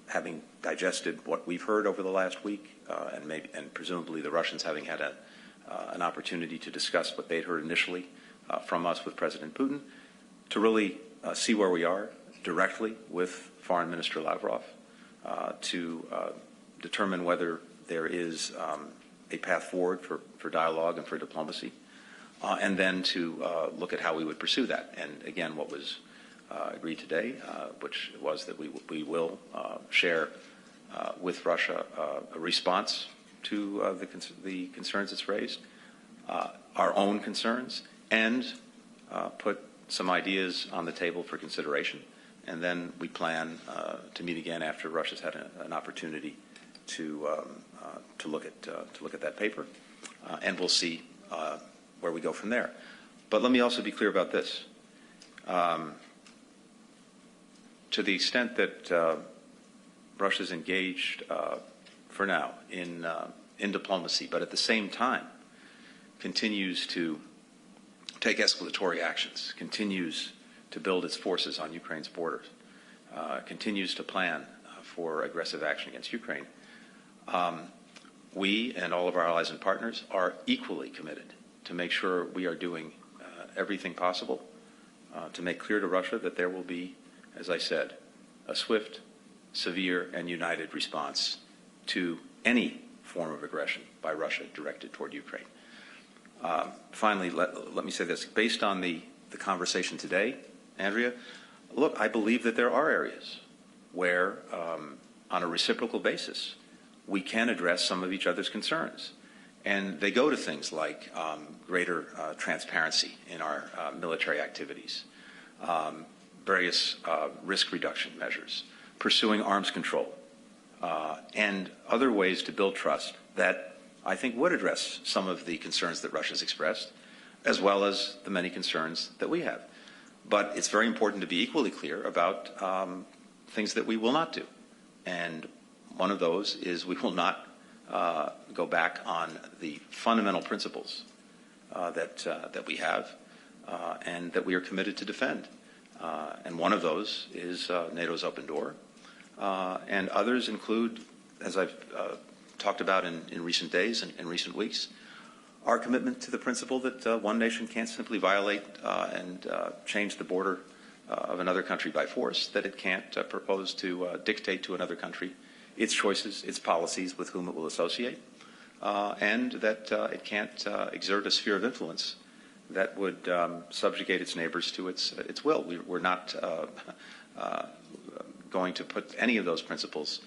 having digested what we've heard over the last week, and presumably the Russians having had an opportunity to discuss what they'd heard initially from us with President Putin, to really see where we are directly with Foreign Minister Lavrov, to determine whether there is a path forward for dialogue and for diplomacy, and then to look at how we would pursue that. And again, what was agreed today, which was that we will share with Russia a response to the concerns it's raised, our own concerns, and put some ideas on the table for consideration. And then we plan to meet again after Russia's had an opportunity to look at that paper, and we'll see where we go from there. But let me also be clear about this. To the extent that Russia's engaged for now in diplomacy, but at the same time continues to take escalatory actions, continues to build its forces on Ukraine's borders, continues to plan for aggressive action against Ukraine, we and all of our allies and partners are equally committed to make sure we are doing everything possible to make clear to Russia that there will be, as I said, a swift, severe, and united response to any form of aggression by Russia directed toward Ukraine. Finally, let me say this. Based on the conversation today, Andrea, look, I believe that there are areas where, on a reciprocal basis, we can address some of each other's concerns. And they go to things like greater transparency in our military activities, various risk reduction measures, pursuing arms control, and other ways to build trust that I think would address some of the concerns that Russia's expressed, as well as the many concerns that we have. But it's very important to be equally clear about things that we will not do. And one of those is we will not go back on the fundamental principles that we have and that we are committed to defend. And one of those is NATO's open door. And others include, as I've talked about in recent days and in recent weeks, our commitment to the principle that one nation can't simply violate and change the border of another country by force, that it can't propose to dictate to another country its choices, its policies, with whom it will associate, and that it can't exert a sphere of influence that would subjugate its neighbors to its will. We're not going to put any of those principles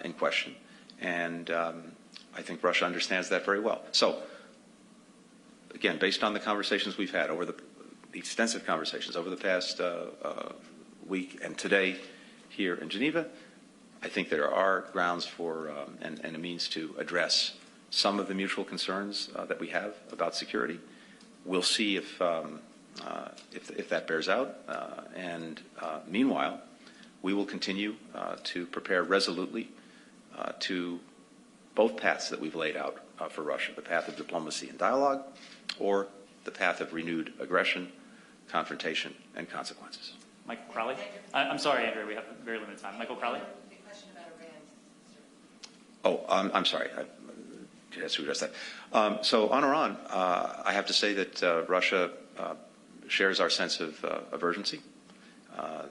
in question. And I think Russia understands that very well. So, again, based on the conversations we've had, over the extensive conversations over the past week and today here in Geneva, I think there are grounds for and a means to address some of the mutual concerns that we have about security. We'll see if that bears out. And meanwhile, we will continue to prepare resolutely to both paths that we've laid out for Russia, the path of diplomacy and dialogue, or the path of renewed aggression, confrontation, and consequences. Michael Crowley. I'm sorry, Andrew, we have very limited time. Michael Crowley. Oh, I'm sorry. I has to address that. So on Iran, I have to say that Russia shares our sense of urgency,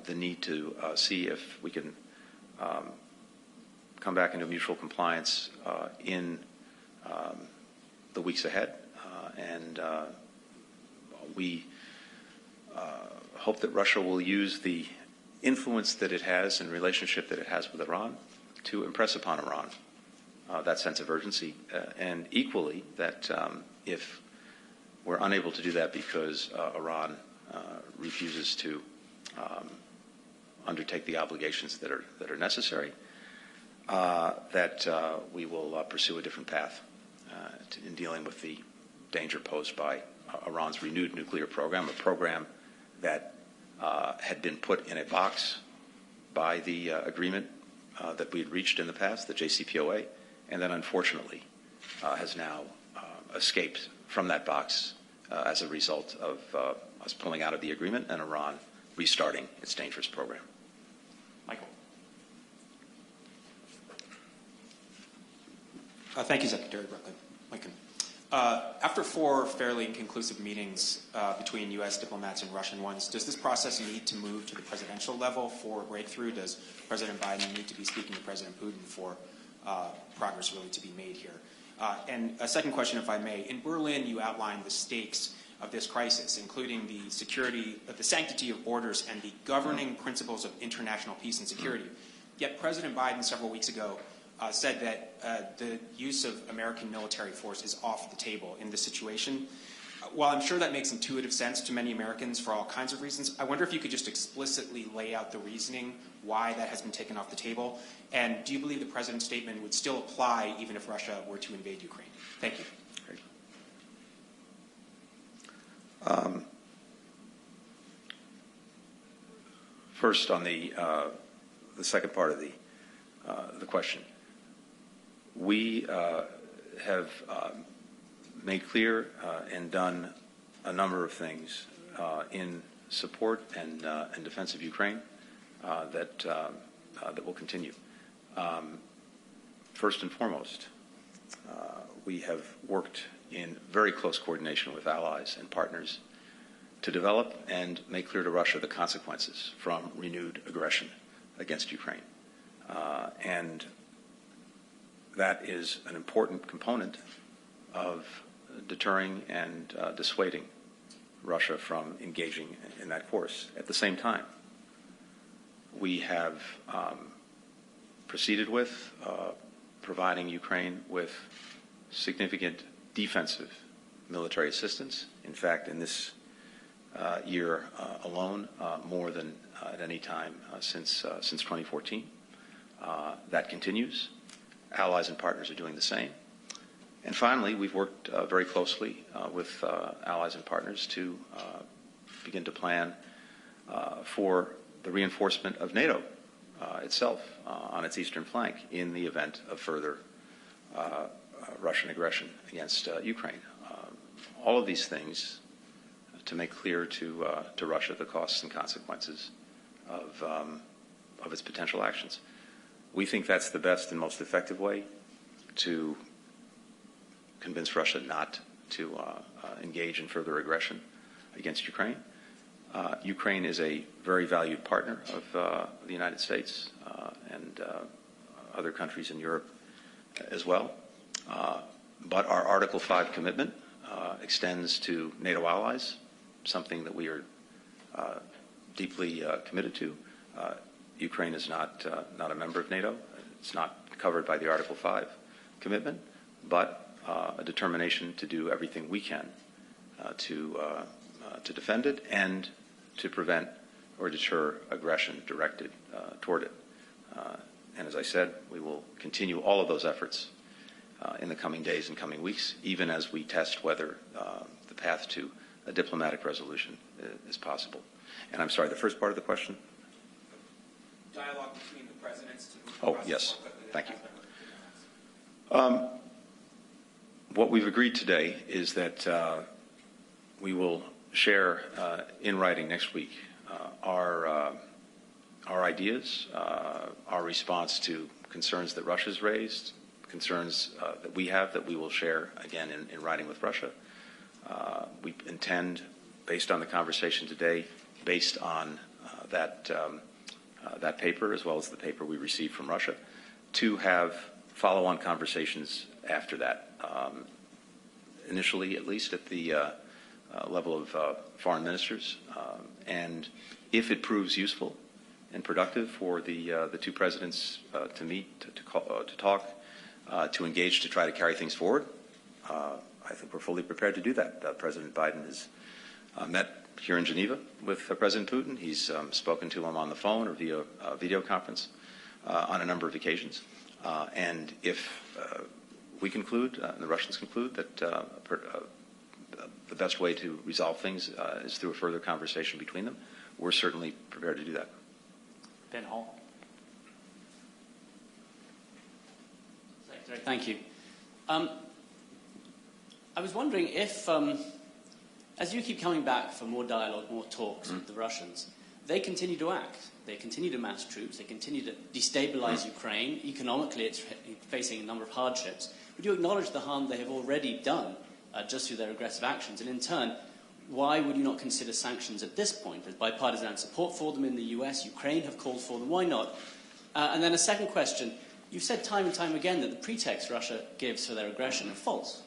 the need to see if we can come back into mutual compliance in the weeks ahead. And we hope that Russia will use the influence that it has and relationship that it has with Iran to impress upon Iran that sense of urgency, and equally that if we're unable to do that because Iran refuses to undertake the obligations that are necessary, that we will pursue a different path in dealing with the danger posed by Iran's renewed nuclear program, a program that had been put in a box by the agreement that we had reached in the past, the JCPOA, and then unfortunately has now escaped from that box as a result of us pulling out of the agreement and Iran restarting its dangerous program. Michael. Thank you, Secretary Blinken. After 4 fairly inconclusive meetings between U.S. diplomats and Russian ones, does this process need to move to the presidential level for a breakthrough? Does President Biden need to be speaking to President Putin for progress really to be made here? And a second question, if I may. In Berlin, you outlined the stakes of this crisis, including the security, the sanctity of borders and the governing principles of international peace and security. Yet President Biden several weeks ago said that the use of American military force is off the table in this situation. While I'm sure that makes intuitive sense to many Americans for all kinds of reasons, I wonder if you could just explicitly lay out the reasoning why that has been taken off the table. And do you believe the President's statement would still apply even if Russia were to invade Ukraine? Thank you. First, on the second part of the question, we have made clear and done a number of things in support and defense of Ukraine that will continue. First and foremost, we have worked in very close coordination with allies and partners to develop and make clear to Russia the consequences from renewed aggression against Ukraine. And that is an important component of deterring and dissuading Russia from engaging in that course. At the same time, we have proceeded with providing Ukraine with significant defensive military assistance. In fact, in this year alone, more than at any time since 2014. That continues. Allies and partners are doing the same. And finally, we've worked very closely with allies and partners to begin to plan for the reinforcement of NATO itself on its eastern flank in the event of further Russian aggression against Ukraine. All of these things to make clear to Russia the costs and consequences of its potential actions. We think that's the best and most effective way to convince Russia not to engage in further aggression against Ukraine. Ukraine is a very valued partner of the United States and other countries in Europe as well. But our Article 5 commitment extends to NATO allies, something that we are deeply committed to. Ukraine is not a member of NATO. It's not covered by the Article 5 commitment, but a determination to do everything we can to defend it and to prevent or deter aggression directed toward it. And as I said, we will continue all of those efforts in the coming days and coming weeks, even as we test whether the path to a diplomatic resolution is possible. And I'm sorry, the first part of the question? Dialogue between the presidents to move Oh, yes. Thank you. What we've agreed today is that we will share in writing next week our ideas, our response to concerns that Russia's raised, concerns that we have that we will share again in writing with Russia. We intend, based on the conversation today, based on that paper as well as the paper we received from Russia, to have follow-on conversations after that, initially at least at the level of foreign ministers, and if it proves useful and productive for the two presidents to meet, to talk, to engage, to try to carry things forward, I think we're fully prepared to do that. President Biden has met here in Geneva with President Putin. He's spoken to him on the phone or via video conference on a number of occasions. And if we conclude, and the Russians conclude, that the best way to resolve things is through a further conversation between them, we're certainly prepared to do that. Ben Hall. Thank you. I was wondering if, as you keep coming back for more dialogue, more talks with the Russians, they continue to act. They continue to mass troops. They continue to destabilize Ukraine. Economically, it's facing a number of hardships. Would you acknowledge the harm they have already done just through their aggressive actions? And in turn, why would you not consider sanctions at this point? There's bipartisan support for them in the US. Ukraine have called for them. Why not? And then a second question. You've said time and time again that the pretext Russia gives for their aggression are false.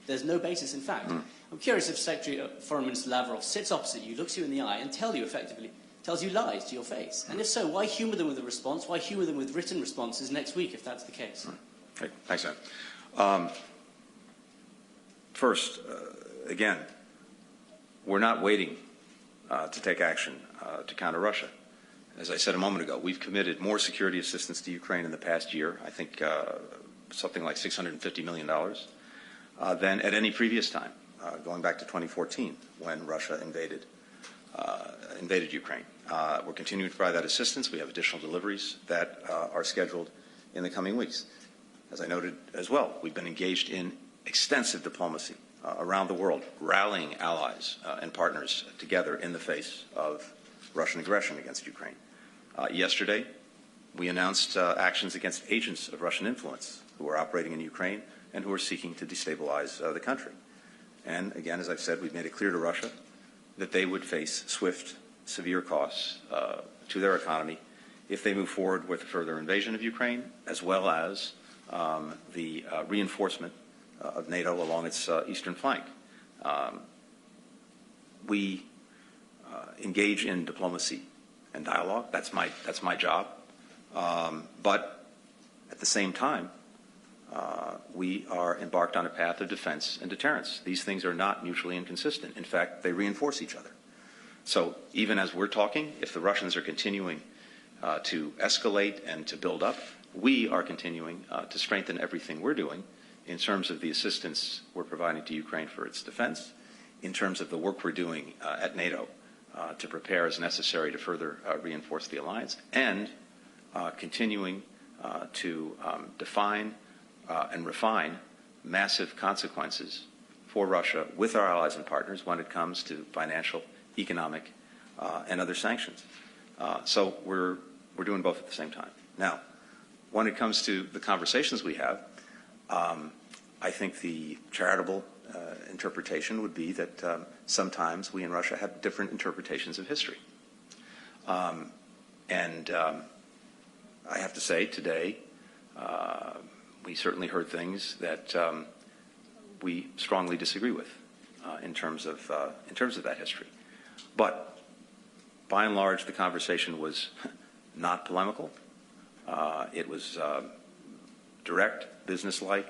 There's no basis in fact. I'm curious if Secretary Foreign Minister Lavrov sits opposite you, looks you in the eye, and tells you lies to your face. And if so, why humour them with a response? Why humour them with written responses next week if that's the case? Okay, thanks, Ed. First, again, we're not waiting to take action to counter Russia. As I said a moment ago, we've committed more security assistance to Ukraine in the past year, I think something like $650 million, than at any previous time, going back to 2014 when Russia invaded Ukraine. We're continuing to provide that assistance. We have additional deliveries that are scheduled in the coming weeks. As I noted as well, we've been engaged in extensive diplomacy around the world, rallying allies and partners together in the face of Russian aggression against Ukraine. Yesterday, we announced actions against agents of Russian influence who are operating in Ukraine and who are seeking to destabilize the country. And again, as I've said, we've made it clear to Russia that they would face swift, severe costs to their economy if they move forward with a further invasion of Ukraine, as well as the reinforcement of NATO along its eastern flank. We engage in diplomacy and dialogue. That's my job. But at the same time, we are embarked on a path of defense and deterrence. These things are not mutually inconsistent. In fact, they reinforce each other. So even as we're talking, if the Russians are continuing to escalate and to build up, we are continuing to strengthen everything we're doing in terms of the assistance we're providing to Ukraine for its defense, in terms of the work we're doing at NATO to prepare as necessary to further reinforce the alliance, and continuing to define and refine massive consequences for Russia with our allies and partners when it comes to financial, economic, and other sanctions. So we're doing both at the same time. Now, when it comes to the conversations we have, I think the charitable interpretation would be that sometimes we in Russia have different interpretations of history. And I have to say today, we certainly heard things that we strongly disagree with in terms of that history. But by and large, the conversation was not polemical. It was direct, businesslike,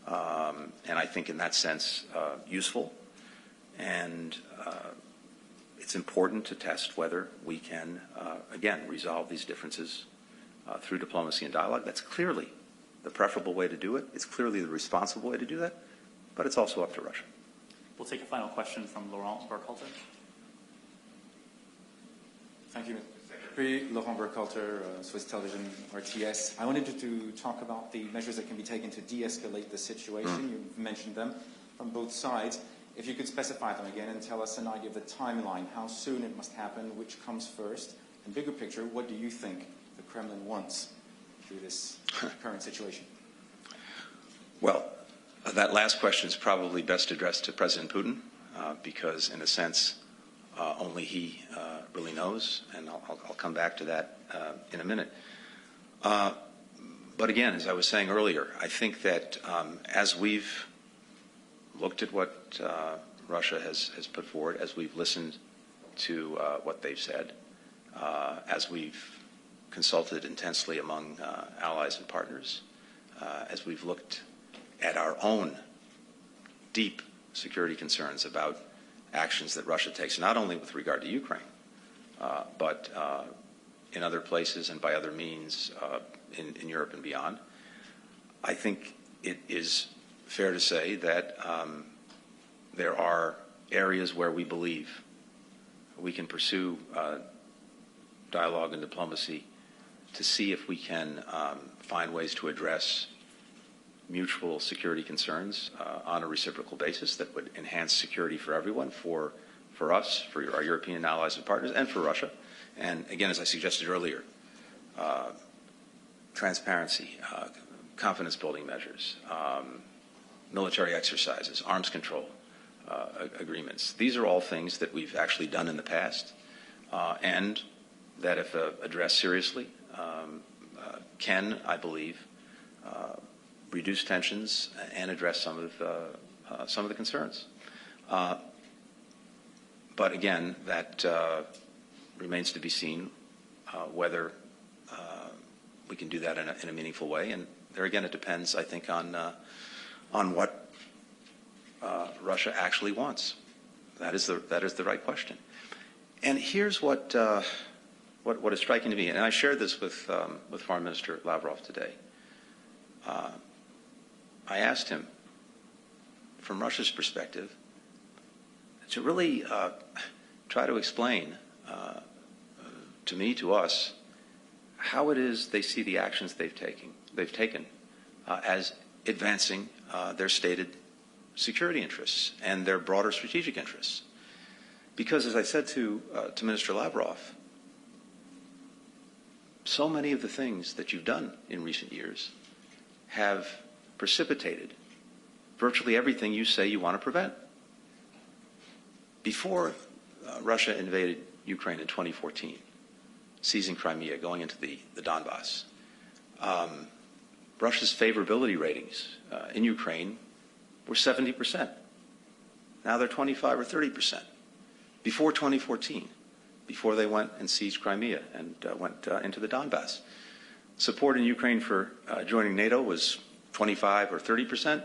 and I think in that sense useful. And it's important to test whether we can, again, resolve these differences through diplomacy and dialogue. That's clearly the preferable way to do it. It's clearly the responsible way to do that, but it's also up to Russia. We'll take a final question from Laurent Burkhalter. Thank you, Secretary, Laurent Burkhalter, Swiss Television, RTS. I wanted to talk about the measures that can be taken to de-escalate the situation. You mentioned them from both sides. If you could specify them again and tell us an idea of the timeline, how soon it must happen, which comes first, and bigger picture, what do you think the Kremlin wants through this current situation? Well, that last question is probably best addressed to President Putin, because in a sense, only he really knows, and I'll come back to that in a minute. But again, as I was saying earlier, I think that as we've looked at what Russia has put forward, as we've listened to what they've said, as we've consulted intensely among allies and partners, as we've looked at our own deep security concerns about actions that Russia takes, not only with regard to Ukraine, but in other places and by other means in Europe and beyond, I think it is fair to say that there are areas where we believe we can pursue dialogue and diplomacy to see if we can find ways to address mutual security concerns on a reciprocal basis that would enhance security for everyone, for us, for our European allies and partners, and for Russia. And again, as I suggested earlier, transparency, confidence-building measures, military exercises, arms control agreements. These are all things that we've actually done in the past, and that if addressed seriously, can, I believe, reduce tensions and address some of the concerns. But again, that remains to be seen whether we can do that in a meaningful way. And there again, it depends, I think, on what Russia actually wants. That is the right question. And here's what is striking to me, and I shared this with Foreign Minister Lavrov today. I asked him, from Russia's perspective, to really try to explain to me, to us, how it is they see the actions they've taken as advancing their stated security interests and their broader strategic interests. Because, as I said to Minister Lavrov, so many of the things that you've done in recent years have precipitated virtually everything you say you want to prevent. Before Russia invaded Ukraine in 2014, seizing Crimea, going into the Donbass, Russia's favorability ratings in Ukraine were 70%. Now they're 25 or 30%. Before 2014, before they went and seized Crimea and went into the Donbass, support in Ukraine for joining NATO was 25 or 30%.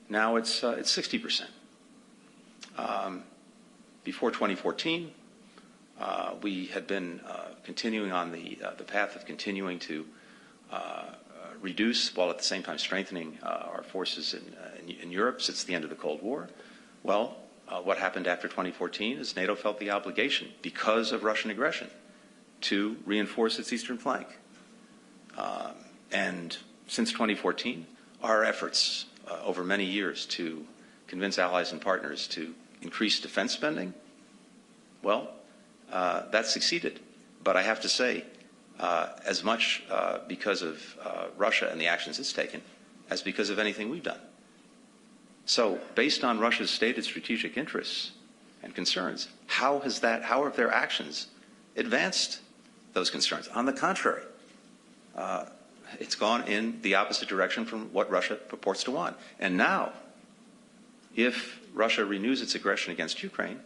Now it's 60%. Before 2014, we had been continuing on the path of continuing to reduce, while at the same time strengthening our forces in Europe since the end of the Cold War. Well, what happened after 2014 is NATO felt the obligation, because of Russian aggression, to reinforce its eastern flank. And since 2014, our efforts over many years to convince allies and partners to increase defense spending, well, that succeeded. But I have to say, as much because of Russia and the actions it's taken, as because of anything we've done. So, based on Russia's stated strategic interests and concerns, how have their actions advanced those concerns? On the contrary, it's gone in the opposite direction from what Russia purports to want. And now, if Russia renews its aggression against Ukraine,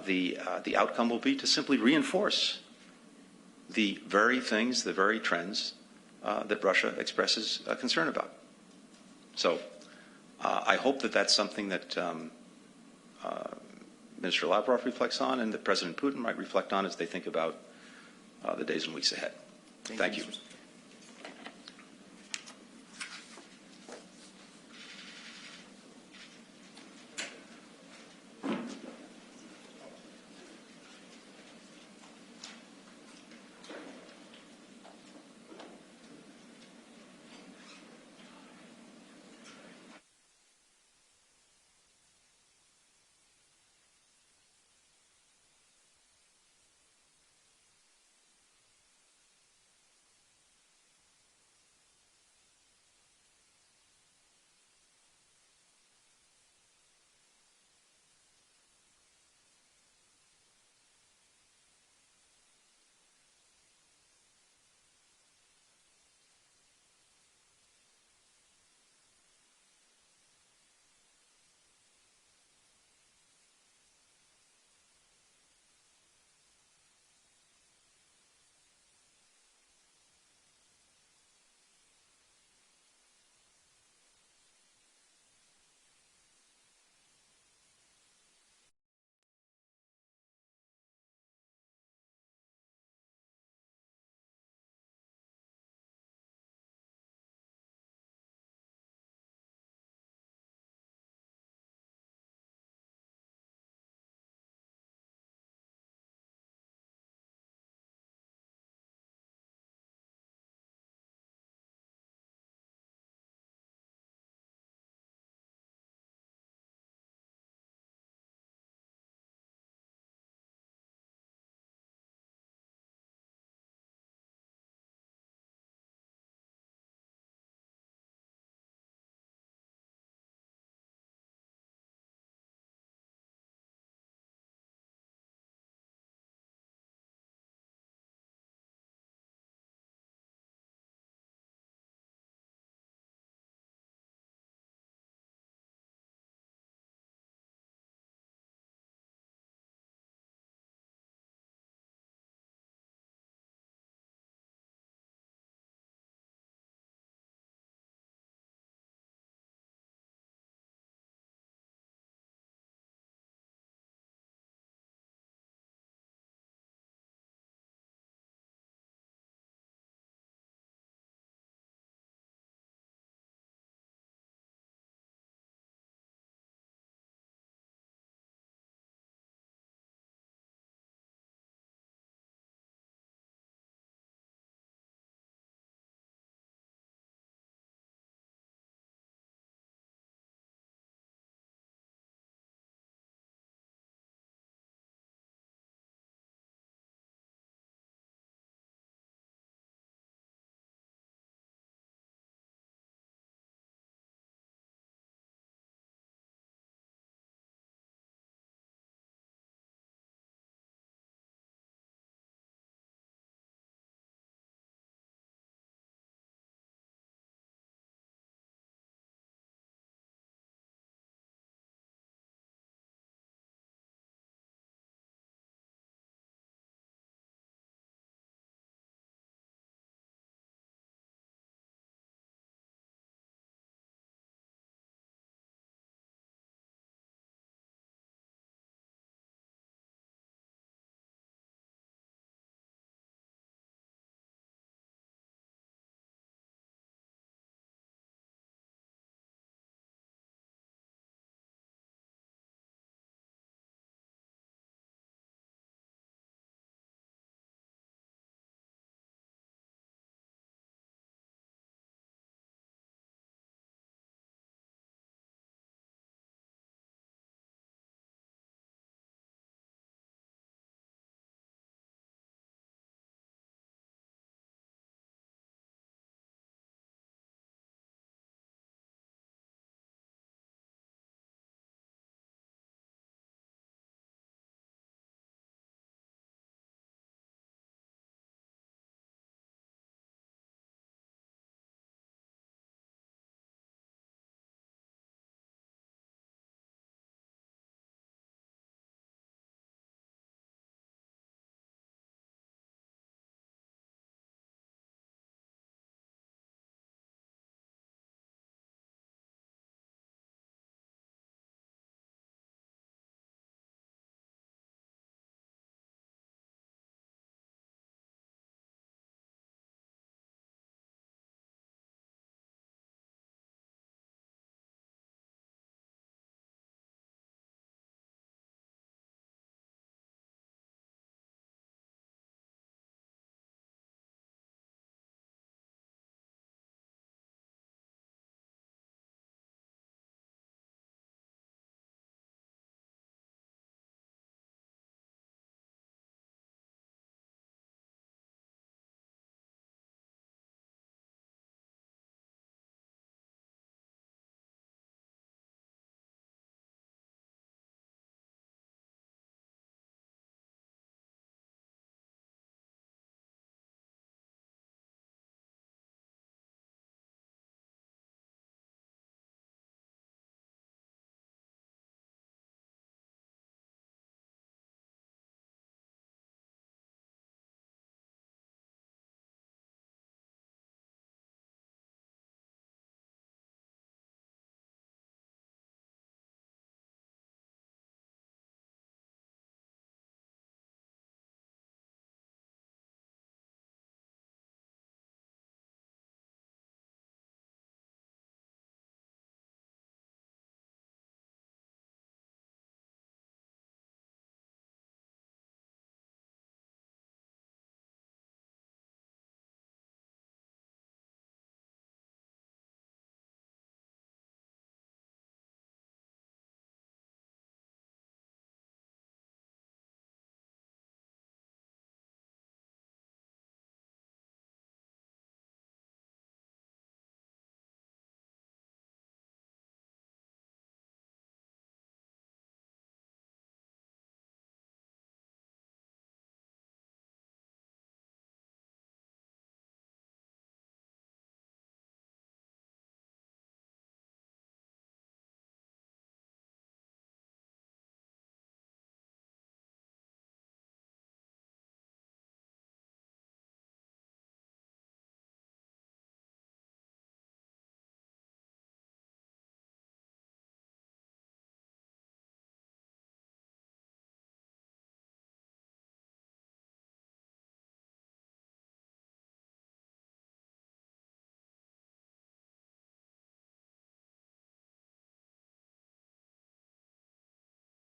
the outcome will be to simply reinforce the very things, the very trends that Russia expresses concern about. So I hope that that's something that Minister Lavrov reflects on and that President Putin might reflect on as they think about the days and weeks ahead. Thank you.